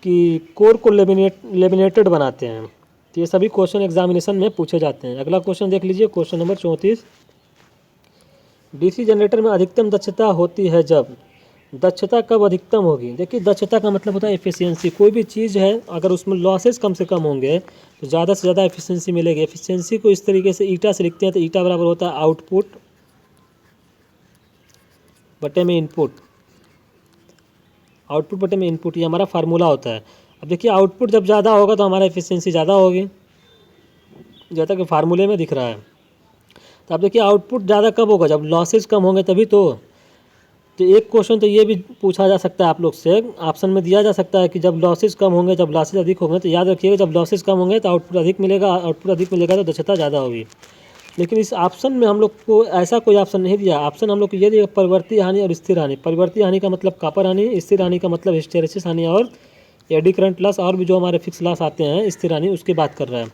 कि कोर को लेमिनेटेड बनाते हैं। तो ये सभी क्वेश्चन एग्जामिनेशन में पूछे जाते हैं। अगला क्वेश्चन देख लीजिए, क्वेश्चन नंबर 34, डीसी जनरेटर में अधिकतम दक्षता होती है जब, दक्षता कब अधिकतम होगी। देखिए दक्षता का मतलब होता है एफिशिएंसी। कोई भी चीज़ है अगर उसमें लॉसेस कम से कम होंगे तो ज़्यादा से ज़्यादा एफिशिएंसी मिलेगी। एफिशिएंसी को इस तरीके से ईटा से लिखते हैं, तो ईटा बराबर होता है आउटपुट बटे में इनपुट। आउटपुट बटे में इनपुट, ये हमारा फार्मूला होता है। अब देखिए आउटपुट जब ज़्यादा होगा तो हमारा एफिशिएंसी ज़्यादा होगी, जैसा कि फार्मूले में दिख रहा है। तो अब देखिए आउटपुट ज़्यादा कब होगा, जब लॉसेज कम होंगे तभी तो एक क्वेश्चन तो ये भी पूछा जा सकता है आप लोग से, ऑप्शन में दिया जा सकता है कि जब लॉसेज कम होंगे, जब लॉसेज अधिक होंगे। तो याद रखिएगा जब लॉसेज कम होंगे तो आउटपुट अधिक मिलेगा, आउटपुट अधिक मिलेगा तो दक्षता ज़्यादा होगी। लेकिन इस ऑप्शन में हम लोग को ऐसा कोई ऑप्शन नहीं दिया। ऑप्शन हम लोग को ये दिया परिवर्ती हानि और स्थिर हानि। परिवर्ती हानि का मतलब कापर हानि, स्थिर हानि का मतलब हिस्टेरिसिस हानि और एडी करंट लॉस, और भी जो हमारे फिक्स लॉस आते हैं स्थिर हानि, उसकी बात कर रहा है।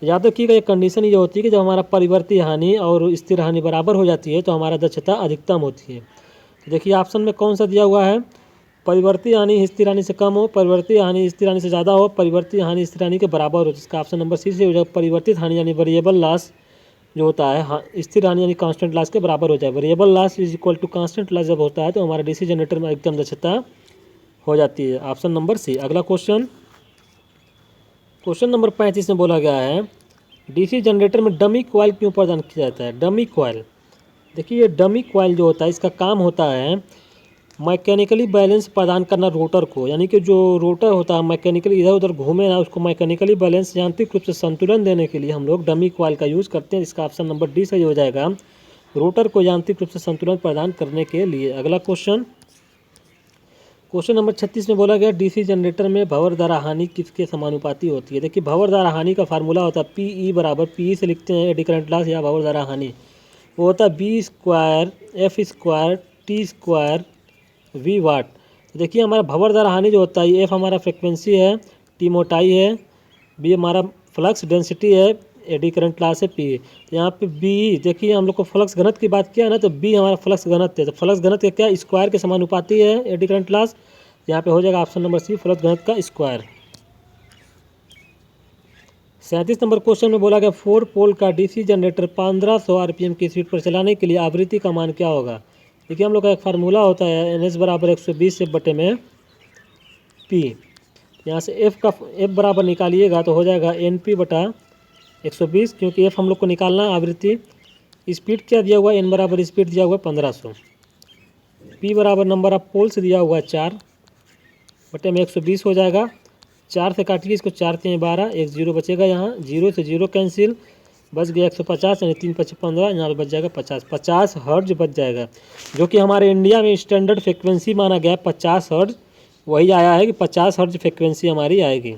याद रखिएगा एक कंडीशन ये होती है कि जब हमारा परिवर्ती हानि और स्थिर हानि बराबर हो जाती है तो हमारा दक्षता अधिकतम होती है। देखिए ऑप्शन में कौन सा दिया हुआ है, परिवर्ती हानि स्थिर हानि से कम हो, परिवर्ती हानि स्थिर हानि से ज़्यादा हो, परिवर्ती हानि स्थिर हानि के बराबर हो। जिसका ऑप्शन नंबर सी से हो जाए, परिवर्तित हानि यानी वेरिएबल लॉस जो होता है स्थिर हानि यानी कांस्टेंट लॉस के बराबर हो जाए। Variable loss is equal to constant loss जब होता है तो हमारा डीसी जनरेटर में अधिकतम दक्षता हो जाती है। Option number C. अगला क्वेश्चन, क्वेश्चन नंबर 35 में बोला गया है डीसी जनरेटर में डमी कॉइल क्यों प्रदान किया जाता है। डमी कॉइल, देखिए ये डमी कॉइल जो होता है इसका काम होता है मैकेनिकली बैलेंस प्रदान करना रोटर को, यानी कि जो रोटर होता है मैकेनिकली इधर उधर घूमे ना, उसको मैकेनिकली बैलेंस यांत्रिक रूप से संतुलन देने के लिए हम लोग डमी कॉइल का यूज़ करते हैं। इसका ऑप्शन नंबर डी सही हो जाएगा, रोटर को यांत्रिक रूप से संतुलन प्रदान करने के लिए। अगला क्वेश्चन, क्वेश्चन नंबर 36 में बोला गया डीसी जनरेटर में भंवर द्वारा हानि किसके समानुपाती होती है। देखिए भंवर द्वारा हानि का फार्मूला होता है पीई बराबर, पीई से लिखते हैं एडी करंट लॉस या भंवर द्वारा हानि, वो होता है B square F square T square V watt. तो देखिए हमारा भंवर द्वारा हानि जो होता है, एफ हमारा फ्रिक्वेंसी है, टी मोटाई है, बी हमारा फ्लक्स डेंसिटी है, एडी करंट क्लास है, पी। तो यहाँ पे बी देखिए हम लोग को फ्लक्स घनत्व की बात किया है ना, तो बी हमारा फ्लक्स घनत्व है। तो फ्लक्स घनत्व क्या स्क्वायर के समानुपाती है एडी करंट क्लास। यहाँ पे हो जाएगा ऑप्शन नंबर सी, फ्लक्स घनत्व का स्क्वायर। 37 नंबर क्वेश्चन में बोला गया 4 पोल का डीसी जनरेटर 1500 आरपीएम की स्पीड पर चलाने के लिए आवृत्ति का मान क्या होगा। देखिए हम लोग का एक फार्मूला होता है एन एस बराबर 120 से बटे में पी। यहाँ से एफ बराबर निकालिएगा तो हो जाएगा एन पी बटा 120, क्योंकि एफ हम लोग को निकालना है आवृत्ति। स्पीड क्या दिया हुआ है, एन बराबर स्पीड दिया हुआ है 1500, पी बराबर नंबर ऑफ पोल्स दिया हुआ है 4 बटे में 120 हो जाएगा। 4 से काटिए इसको, 4 3 12, एक जीरो बचेगा, यहाँ जीरो से जीरो कैंसिल, बच गया 150, यानी 3 5 15, यहाँ पे बच जाएगा 50 हर्ट्ज बच जाएगा, जो कि हमारे इंडिया में स्टैंडर्ड फ्रिक्वेंसी माना गया है 50 हर्ट्ज। वही आया है कि 50 हर्ट्ज फ्रिक्वेंसी हमारी आएगी।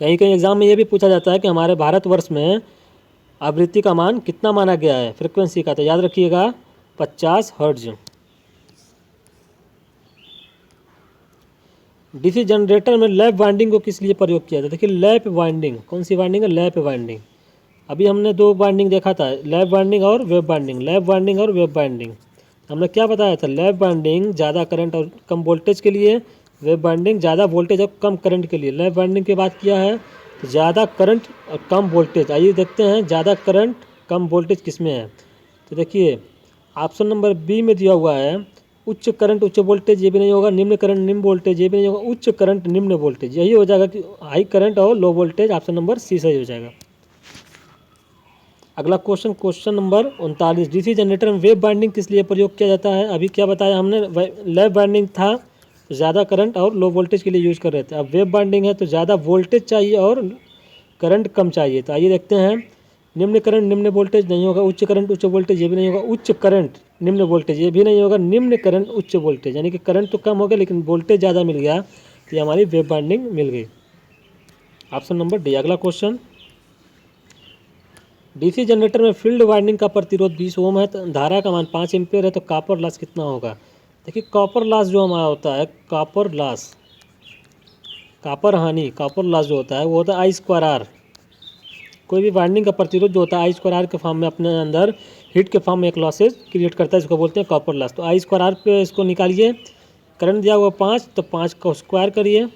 कहीं कहीं एग्जाम में ये भी पूछा जाता है कि हमारे भारतवर्ष में आवृत्ति का मान कितना माना गया है फ्रिक्वेंसी का, तो याद रखिएगा 50 हर्ट्ज। डीसी जनरेटर में लैप वाइंडिंग को किस लिए प्रयोग किया था। देखिए लैप वाइंडिंग, कौन सी वाइंडिंग है, लैप वाइंडिंग। अभी हमने दो वाइंडिंग देखा था, लैप वाइंडिंग और वेव वाइंडिंग। लैप वाइंडिंग और वेव वाइंडिंग हमने क्या बताया था, लैप वाइंडिंग ज़्यादा करंट और कम वोल्टेज के लिए, वेव वाइंडिंग ज़्यादा वोल्टेज और कम करंट के लिए। लैप वाइंडिंग की बात किया है तो ज़्यादा करंट और कम वोल्टेज। आइए देखते हैं ज़्यादा करंट कम वोल्टेज किस में है। तो देखिए ऑप्शन नंबर बी में दिया हुआ है उच्च करंट उच्च वोल्टेज, ये भी नहीं होगा। निम्न करंट निम्न वोल्टेज, ये भी नहीं होगा। उच्च करंट निम्न वोल्टेज, यही हो जाएगा कि हाई करंट और low voltage. Option number C सही हो जाएगा। अगला question, question number 39, DC generator में वेव बाइंडिंग किस लिए प्रयोग किया जाता है। अभी क्या बताया हमने, लैप बाइंडिंग था तो ज़्यादा करंट और लो वोल्टेज के लिए यूज़ कर रहे थे। अब वेव बाइंडिंग है तो ज़्यादा वोल्टेज चाहिए और करंट कम चाहिए। तो आइए देखते हैं, निम्न करंट निम्न वोल्टेज नहीं होगा, उच्च करंट उच्च वोल्टेज ये भी नहीं होगा, उच्च करंट निम्न वोल्टेज ये भी नहीं होगा, निम्न करंट उच्च वोल्टेज, यानी कि करंट तो कम हो गया लेकिन वोल्टेज ज़्यादा मिल गया, तो ये हमारी वेव बाइंडिंग मिल गई। Option number D. अगला क्वेश्चन, डीसी जनरेटर में फील्ड वाइंडिंग का प्रतिरोध 20 ओम है, तो धारा का मान 5 एम्पियर है, तो कॉपर लॉस कितना होगा। देखिए कॉपर लॉस जो हमारा होता है, कॉपर लॉस, कॉपर हानि, कॉपर लॉस जो होता है वो होता है आई स्क्वायर आर। कोई भी वाइंडिंग का प्रतिरोध जो होता है आई स्क्वायर आर के फॉर्म में अपने अंदर हीट के फॉर्म में एक लॉसेज क्रिएट करता है, इसको बोलते हैं कॉपर लॉस। तो आई स्क्वायर आर पे इसको निकालिए, करंट दिया हुआ 5, तो 5 को स्क्वायर करिए,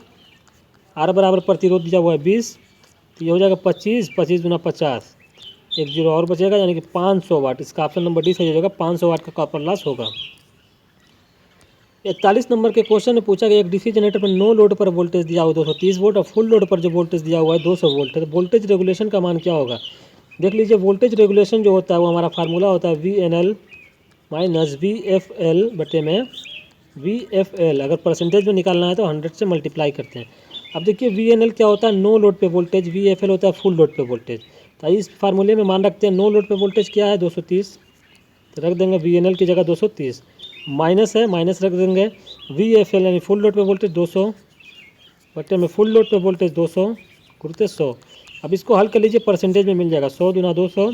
आर बराबर प्रतिरोध दिया हुआ है 20, तो ये हो जाएगा 25, 25 गुना 50, एक जीरो और बचेगा, यानी कि 500 वाट। इसका ऑप्शन नंबर डी सही हो जाएगा, 500 वाट का कॉपर लॉस होगा। 41 नंबर के क्वेश्चन में पूछा गया एक डीसी जनरेटर पर नो लोड पर वोल्टेज दिया हुआ 230 वोल्ट और फुल लोड पर जो वोल्टेज दिया हुआ है 200 वोल्ट है, तो वोल्टेज रेगुलेशन का मान क्या होगा। देख लीजिए वोल्टेज रेगुलेशन जो होता है वो हमारा फार्मूला होता है VNL माइनस VFL बटे में VFL। अगर परसेंटेज में निकालना है तो 100 से मल्टीप्लाई करते हैं। अब देखिए VNL क्या होता है, नो लोड पे वोल्टेज, VFL होता है फुल लोड पे वोल्टेज। तो इस फार्मूले में मान रखते हैं नो लोड पे वोल्टेज क्या है 230, तो रख देंगे VNL की जगह 230, माइनस है माइनस रख देंगे, VFL यानी फुल लोड पे वोल्टेज 200 बटे में फुल लोड पे वोल्टेज 200 गुरुते 100। अब इसको हल कर लीजिए, परसेंटेज में मिल जाएगा 100 गुना 200,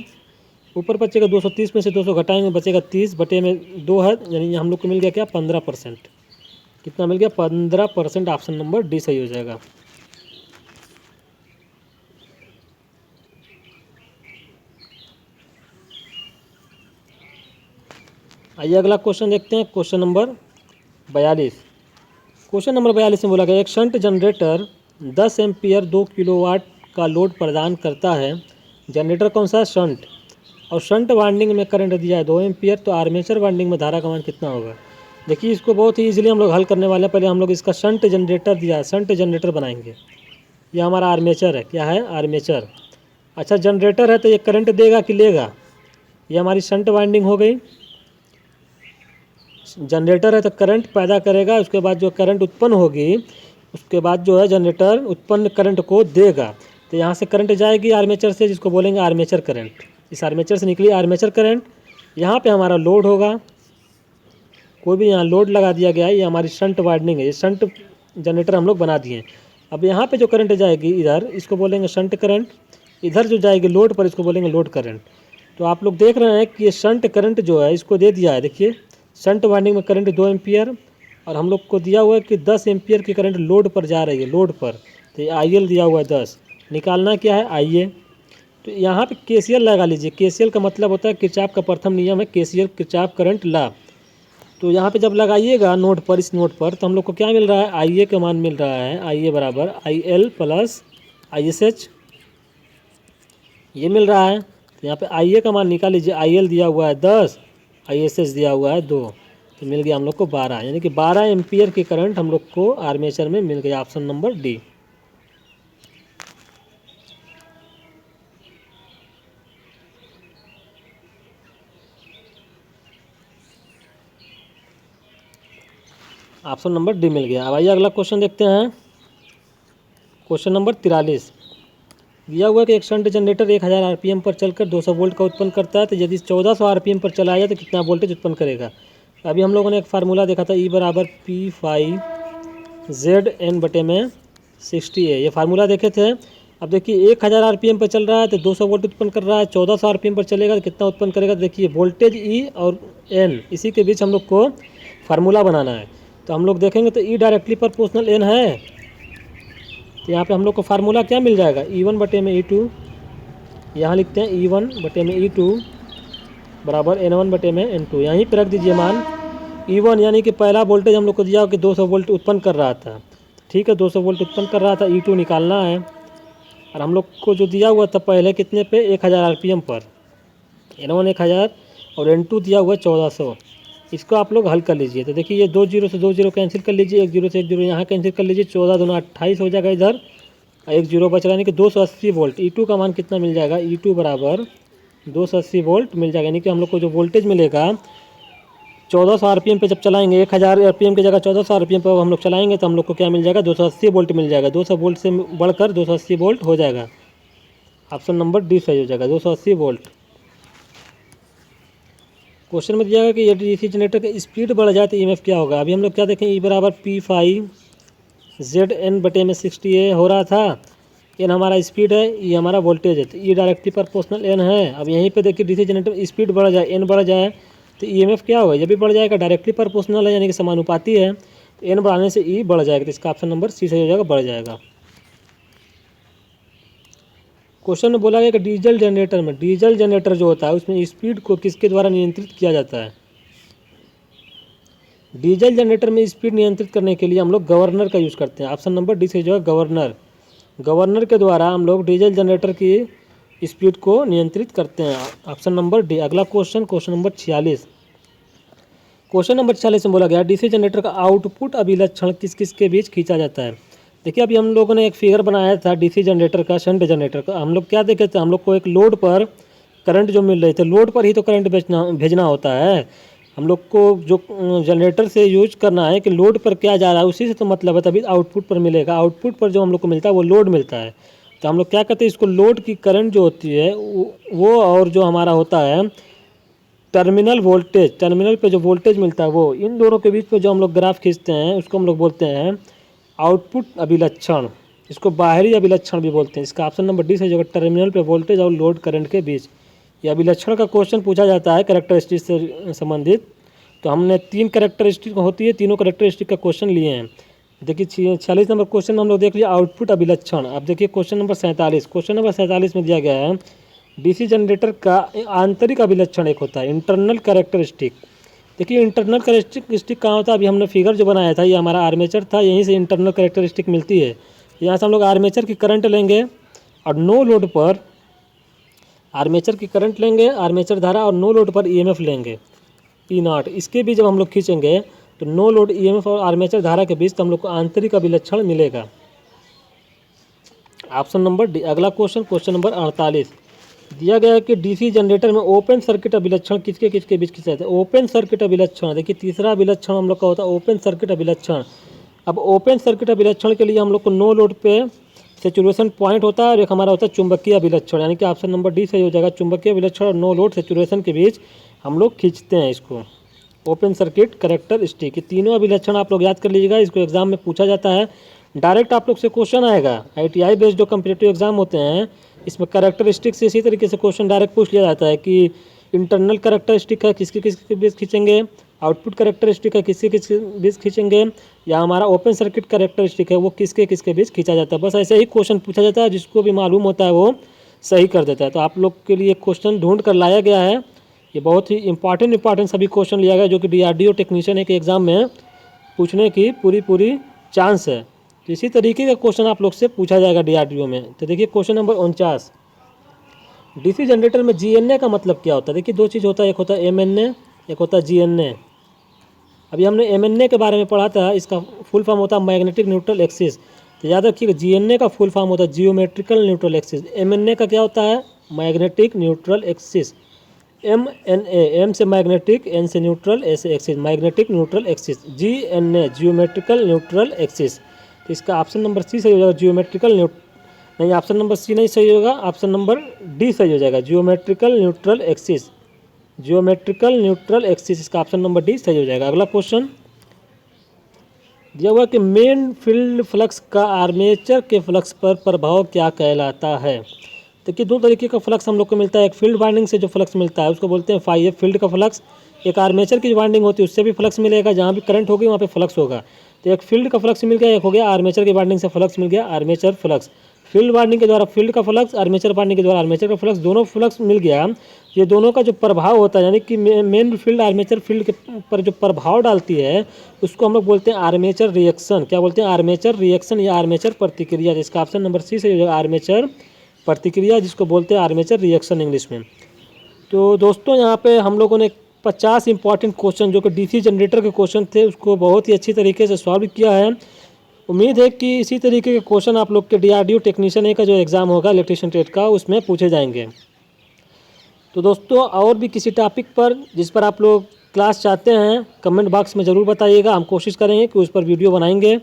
ऊपर बचेगा 230 में से 200 घटाएंगे बचेगा 30 बटे में 2 है, यानी हम लोग को मिल गया क्या 15%। कितना मिल गया 15%। ऑप्शन नंबर डी सही हो जाएगा। आइए अगला क्वेश्चन देखते हैं, क्वेश्चन नंबर 42। क्वेश्चन नंबर 42 में बोला गया एक शंट जनरेटर 10 एम्पियर 2 किलोवाट का लोड प्रदान करता है। जनरेटर कौन सा, शंट, और शंट वाइंडिंग में करंट दिया है 2 एम्पियर, तो आर्मेचर वाइंडिंग में धारा का मान कितना होगा। देखिए इसको बहुत ही ईजिली हम लोग हल करने वाले हैं। पहले हम लोग इसका शंट जनरेटर दिया है, शंट जनरेटर बनाएंगे। यह हमारा आर्मेचर है, क्या है आर्मेचर। अच्छा जनरेटर है तो ये करंट देगा कि लेगा, ये हमारी शंट वाइंडिंग हो गई। जनरेटर है तो करंट पैदा करेगा, उसके बाद जो करंट उत्पन्न होगी उसके बाद जो है जनरेटर उत्पन्न करंट को देगा। तो यहाँ से करंट जाएगी आर्मेचर से, जिसको बोलेंगे आर्मेचर करंट। इस आर्मेचर से निकली आर्मेचर करंट, यहाँ पे हमारा लोड होगा, कोई भी यहाँ लोड लगा दिया गया है, ये हमारी शंट वाइंडिंग है, ये शंट जनरेटर हम लोग बना दिए। अब यहाँ पे जो करंट जाएगी इधर, इसको बोलेंगे शंट करंट, इधर जो जाएगी लोड पर इसको बोलेंगे लोड करंट। तो आप लोग देख रहे हैं कि ये शंट करंट जो है इसको दे दिया है। देखिए शंट वाइंडिंग में करंट 2 एम्पियर और हम लोग को दिया हुआ है कि 10 एम्पियर की करंट लोड पर जा रही है, लोड पर, तो आई एल दिया हुआ है 10। निकालना क्या है, आई ए। तो यहाँ पे केसीएल लगा लीजिए। केसीएल का मतलब होता है किरचॉफ का प्रथम नियम है, केसीएल किरचॉफ करंट लॉ। तो यहाँ पे जब लगाइएगा नोड पर, इस नोड पर, तो हम लोग को क्या मिल रहा है, आई ए का मान मिल रहा है, आई ए बराबर I L plus I S H, ये मिल रहा है। तो यहाँ पे आई ए का मान निकाल लीजिए। आई एल दिया हुआ है 10, आई एस एच दिया हुआ है 2, तो मिल गया हम लोग को 12, यानी कि 12 एम्पियर की करंट हम लोग को आर्मेचर में मिल गया। Option number D. Option number D मिल गया। अब आइए अगला क्वेश्चन देखते हैं। क्वेश्चन नंबर 43 दिया हुआ है कि एक शंट जनरेटर 1000 आरपीएम पर चलकर 200 वोल्ट का उत्पन्न करता है, तो यदि 1400 आरपीएम पर चलाया तो कितना वोल्टेज उत्पन्न करेगा। अभी हम लोगों ने एक फार्मूला देखा था, ई बराबर P5ZN/60A, ये फार्मूला देखे थे। अब देखिए 1000 आरपीएम पर चल रहा है तो 200 वोल्ट उत्पन्न कर रहा है, 1400 आरपीएम पर चलेगा तो कितना उत्पन्न करेगा। देखिए वोल्टेज ई और एन, इसी के बीच हम लोग को फार्मूला बनाना है। तो हम लोग देखेंगे तो ई डायरेक्टली प्रोपोर्शनल एन है, तो यहाँ पे हम लोग को फार्मूला क्या मिल जाएगा, E1/E2, यहाँ लिखते हैं E1/E2 बराबर N1/N2, यहीं पर रख दीजिए मान। E1 यानी कि पहला वोल्टेज हम लोग को दिया कि 200 वोल्ट उत्पन्न कर रहा था, ठीक है, 200 वोल्ट उत्पन्न कर रहा था। E2 निकालना है, और हम लोग को जो दिया हुआ था पहले कितने पे, 1000 आरपीएम पर, N1 1000 और N2 दिया हुआ है 1400। इसको आप लोग हल कर लीजिए। तो देखिए ये 2 जीरो से 2 जीरो कैंसिल कर लीजिए, 1 जीरो से 1 जीरो यहाँ कैंसिल कर लीजिए, 14 दूना 28 हो जाएगा इधर, 1 जीरो बच रहा है, यानी कि 280 वोल्ट। E2 का मान कितना मिल जाएगा, E2 बराबर 280 वोल्ट मिल जाएगा। यानी कि हम लोग को जो वोल्टेज मिलेगा 1400 आरपीएम पे जब चलाएंगे, 1000 आरपीएम की जगह 1400 आरपीएम पर हम लोग चलाएंगे तो हम लोग को क्या मिल जाएगा, 280 वोल्ट मिल जाएगा। 200 वोल्ट से बढ़कर 280 वोल्ट हो जाएगा। ऑप्शन नंबर डी सही हो जाएगा, 280 वोल्ट। क्वेश्चन में दिया गया कि यदि डीसी जनरेटर की स्पीड बढ़ जाए तो ईएमएफ क्या होगा। अभी हम लोग क्या देखें, ई बराबर P5ZN/60A हो रहा था। एन हमारा स्पीड है, ई हमारा वोल्टेज है, तो ई डायरेक्टली प्रोपोर्शनल एन है। अब यहीं पे देखिए डीसी जनरेटर स्पीड बढ़ जाए, एन बढ़ जाए तो ईएमएफ क्या होगा, ये भी बढ़ जाएगा, डायरेक्टली प्रोपोर्शनल है यानी कि समानुपाती है, तो एन बढ़ाने से ई बढ़ जाएगा, तो इसका ऑप्शन नंबर सी सही हो जाएगा, बढ़ जाएगा। क्वेश्चन में बोला गया कि डीजल जनरेटर में, डीजल जनरेटर जो होता है उसमें स्पीड को किसके द्वारा नियंत्रित किया जाता है। डीजल जनरेटर में स्पीड नियंत्रित करने के लिए हम लोग गवर्नर का यूज़ करते हैं। ऑप्शन नंबर डी से जो है गवर्नर, गवर्नर के द्वारा हम लोग डीजल जनरेटर की स्पीड को नियंत्रित करते हैं। Option number D. अगला question, question number 46। Question number 46 में बोला गया डीसी जनरेटर का आउटपुट अभिलक्षण किस किस के बीच खींचा जाता है। देखिए अभी हम लोगों ने एक फिगर बनाया था डीसी जनरेटर का, शंट जनरेटर का। हम लोग क्या देखे थे, हम लोग को एक लोड पर करंट जो मिल रही थी, लोड पर ही तो करंट भेजना होता है। हम लोग को जो जनरेटर से यूज करना है कि लोड पर क्या जा रहा है, उसी से तो मतलब है, तभी आउटपुट पर मिलेगा। आउटपुट पर जो हम लोग को मिलता है वो लोड मिलता है। तो हम लोग क्या करते हैं, इसको लोड की करंट जो होती है वो और जो हमारा होता है टर्मिनल वोल्टेज, टर्मिनल पे जो वोल्टेज मिलता है वो, इन दोनों के बीच में जो हम लोग ग्राफ खींचते हैं उसको हम लोग बोलते हैं आउटपुट अभिलक्षण। इसको बाहरी अभिलक्षण भी बोलते हैं। इसका ऑप्शन नंबर डी से जो टर्मिनल पे वोल्टेज और लोड करंट के बीच, ये अभिलक्षण का क्वेश्चन पूछा जाता है कैरेक्टरिस्टिक से संबंधित। तो हमने 3 कैरेक्टरिस्टिक होती है, तीनों कैरेक्टरिस्टिक का क्वेश्चन लिए हैं। देखिए 46 नंबर क्वेश्चन में हम लोग देख लिया आउटपुट अभिलक्षण। अब देखिए क्वेश्चन नंबर 47, क्वेश्चन नंबर 47 में दिया गया है डीसी जनरेटर का आंतरिक अभिलक्षण एक होता है, इंटरनल कैरेक्टरिस्टिक। देखिए इंटरनल कैरेक्टरिस्टिक कहाँ होता है, अभी हमने फिगर जो बनाया था ये हमारा आर्मेचर था, यहीं से इंटरनल कैरेक्टरिस्टिक मिलती है। यहाँ से हम लोग आर्मेचर की करंट लेंगे और नो लोड पर आर्मेचर की करंट लेंगे, आर्मेचर धारा, और नो लोड पर ईएमएफ लेंगे E0। इसके बीच जब हम लोग खींचेंगे तो नो लोड ईएमएफ और आर्मेचर धारा के बीच तो हम लोग को आंतरिक अभिलक्षण मिलेगा। Option number D. अगला क्वेश्चन, क्वेश्चन नंबर 48 दिया गया है कि डीसी जनरेटर में ओपन सर्किट अभिलक्षण किसके किसके बीच खींचा जाता है। ओपन सर्किट अभिलक्षण, देखिए तीसरा अभिलक्षण हम लोग का होता है ओपन सर्किट अभिलक्षण। अब ओपन सर्किट अभिलक्षण के लिए हम लोग को नो लोड पे सेचुरेशन पॉइंट होता है और एक हमारा होता है चुंबकीय अभिलक्षण, यानी कि ऑप्शन नंबर डी सही हो जाएगा। चुंबकीय अभिलक्षण और नो लोड सेचुरेशन के बीच हम लोग खींचते हैं इसको ओपन सर्किट कैरेक्टरिस्टिक। ये तीनों अभिलक्षण आप लोग याद कर लीजिएगा, इसको एग्जाम में पूछा जाता है। डायरेक्ट आप लोग से क्वेश्चन आएगा, आईटीआई बेस्ड जो कम्पिटिटिव एग्जाम होते हैं इसमें कैरेक्टरिस्टिक से इसी तरीके से क्वेश्चन डायरेक्ट पूछ लिया जाता है कि इंटरनल कैरेक्टरिस्टिक है किसके किसके बीच खींचेंगे, आउटपुट कैरेक्टरिस्टिक है किसके किसके बीच खींचेंगे, या हमारा ओपन सर्किट कैरेक्टरिस्टिक है वो किसके किसके बीच खींचा जाता है। बस ऐसे ही क्वेश्चन पूछा जाता है, जिसको भी मालूम होता है वो सही कर देता है। तो आप लोग के लिए क्वेश्चन ढूंढ कर लाया गया है, ये बहुत ही इंपॉर्टेंट सभी क्वेश्चन लिया गया जो कि DRDO टेक्नीशियन के एग्ज़ाम में पूछने की पूरी चांस है। तो इसी तरीके का क्वेश्चन आप लोग से पूछा जाएगा DRDO में। तो देखिए क्वेश्चन नंबर 49, DC जनरेटर में GNA का मतलब क्या होता है। देखिए दो चीज़ होता है, एक होता है MNA, एक होता है GNA। अभी हमने MNA के बारे में पढ़ा था, इसका फुल फॉर्म होता है मैग्नेटिक न्यूट्रल एक्सिस। तो याद रखिएगा GNA का फुल फॉर्म होता है जियोमेट्रिकल न्यूट्रल एक्सिस। MNA का क्या होता है, magnetic neutral axis. MNA, M से मैग्नेटिक, N से न्यूट्रल, A से axis, magnetic neutral axis. GNA geometrical neutral axis. तो इसका ऑप्शन नंबर सी सही हो जाएगा, जियोमेट्रिकल नहीं, ऑप्शन नंबर सी नहीं सही होगा, ऑप्शन नंबर डी सही हो जाएगा, geometrical neutral axis. Geometrical neutral axis, इसका ऑप्शन नंबर डी सही हो जाएगा। अगला क्वेश्चन दिया हुआ कि मेन फील्ड फ्लक्स का आर्मेचर के फ्लक्स पर प्रभाव क्या कहलाता है। देखिए दो तरीके का फ्लक्स हम लोग को मिलता है, एक फील्ड वाइंडिंग से जो फ्लक्स मिलता है उसको बोलते हैं फाई फील्ड का फ्लक्स। एक आर्मेचर की जो वाइंडिंग होती है उससे भी फ्लक्स मिलेगा, जहाँ भी करंट होगी वहाँ पे फ्लक्स होगा। तो एक फील्ड का फ्लक्स मिल गया, एक हो गया आर्मेचर की वाइंडिंग से फ्लक्स मिल गया आर्मेचर फ्लक्स। फील्ड वाइंडिंग के द्वारा फील्ड का फ्लक्स, आर्मेचर वाइंडिंग के द्वारा आर्मेचर का फ्लक्स, दोनों फ्लक्स मिल गया। ये दोनों का जो प्रभाव होता है, यानी कि मेन फील्ड आर्मेचर फील्ड के पर जो प्रभाव डालती है उसको हम लोग बोलते हैं आर्मेचर रिएक्शन। क्या बोलते हैं, आर्मेचर रिएक्शन या आर्मेचर प्रतिक्रिया। इसका ऑप्शन नंबर सी से आर्मेचर प्रतिक्रिया, जिसको बोलते हैं आर्मेचर रिएक्शन इंग्लिश में। तो दोस्तों यहाँ पे हम लोगों ने 50 इंपॉर्टेंट क्वेश्चन जो कि DC जनरेटर के क्वेश्चन थे उसको बहुत ही अच्छी तरीके से सॉल्व किया है। उम्मीद है कि इसी तरीके के क्वेश्चन आप लोग के DRDO टेक्नीशियन का जो एग्ज़ाम होगा इलेक्ट्रीशियन ट्रेड का उसमें पूछे जाएंगे। तो दोस्तों और भी किसी टॉपिक पर जिस पर आप लोग क्लास चाहते हैं कमेंट बॉक्स में ज़रूर बताइएगा। हम कोशिश करेंगे कि उस पर वीडियो बनाएंगे,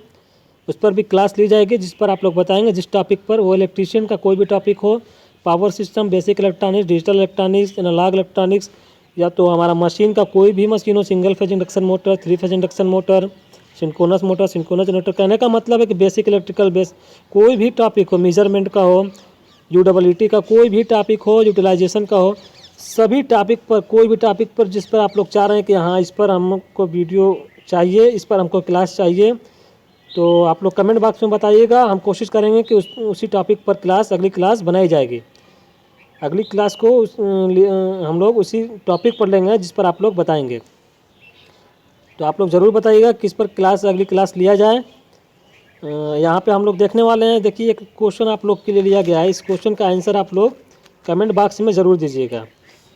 उस पर भी क्लास ली जाएगी जिस पर आप लोग बताएंगे जिस टॉपिक पर, वो इलेक्ट्रीशियन का कोई भी टॉपिक हो, power system, basic electronics, digital electronics, analogue electronics, या तो हमारा मशीन का कोई भी मशीन हो, single phase induction motor, 3 phase induction motor, synchronous motor, synchronous generator. कहने का मतलब है कि बेसिक इलेक्ट्रिकल बेस कोई भी टॉपिक हो, मेजरमेंट का हो, UET का कोई भी टॉपिक हो, यूटिलाइजेशन का हो, सभी टॉपिक पर, कोई भी टॉपिक पर जिस पर आप लोग चाह रहे हैं कि हाँ इस पर हमको वीडियो चाहिए, इस पर हमको क्लास चाहिए, तो आप लोग कमेंट बॉक्स में बताइएगा। हम कोशिश करेंगे कि उसी टॉपिक पर क्लास, अगली क्लास बनाई जाएगी। अगली क्लास को हम लोग उसी टॉपिक पर लेंगे जिस पर आप लोग बताएंगे। तो आप लोग ज़रूर बताइएगा किस पर क्लास, अगली क्लास लिया जाए। यहाँ पे हम लोग देखने वाले हैं। देखिए एक क्वेश्चन आप लोग के लिए लिया गया है, इस क्वेश्चन का आंसर आप लोग कमेंट बॉक्स में ज़रूर दीजिएगा।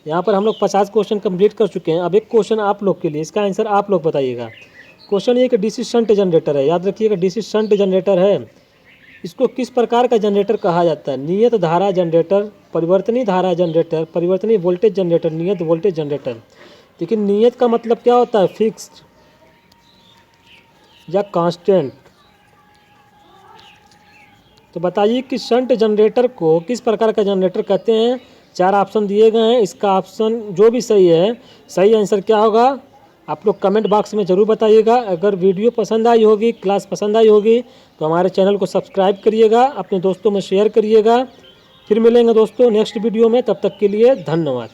यहाँ पर हम लोग 50 क्वेश्चन कंप्लीट कर चुके हैं। अब एक क्वेश्चन आप लोग के लिए, इसका आंसर आप लोग बताइएगा। क्वेश्चन ये कि DC शंट जनरेटर है, याद रखिएगा DC शंट जनरेटर है, इसको किस प्रकार का जनरेटर कहा जाता है। नियत धारा जनरेटर, परिवर्तनीय धारा जनरेटर, परिवर्तनीय वोल्टेज जनरेटर, नियत वोल्टेज जनरेटर। देखिए नियत का मतलब क्या होता है, फिक्स्ड या कांस्टेंट। तो बताइए कि शंट जनरेटर को किस प्रकार का जनरेटर कहते हैं। 4 ऑप्शन दिए गए हैं, इसका ऑप्शन जो भी सही है, सही आंसर क्या होगा आप लोग कमेंट बॉक्स में ज़रूर बताइएगा। अगर वीडियो पसंद आई होगी, क्लास पसंद आई होगी तो हमारे चैनल को सब्सक्राइब करिएगा, अपने दोस्तों में शेयर करिएगा। फिर मिलेंगे दोस्तों नेक्स्ट वीडियो में, तब तक के लिए धन्यवाद।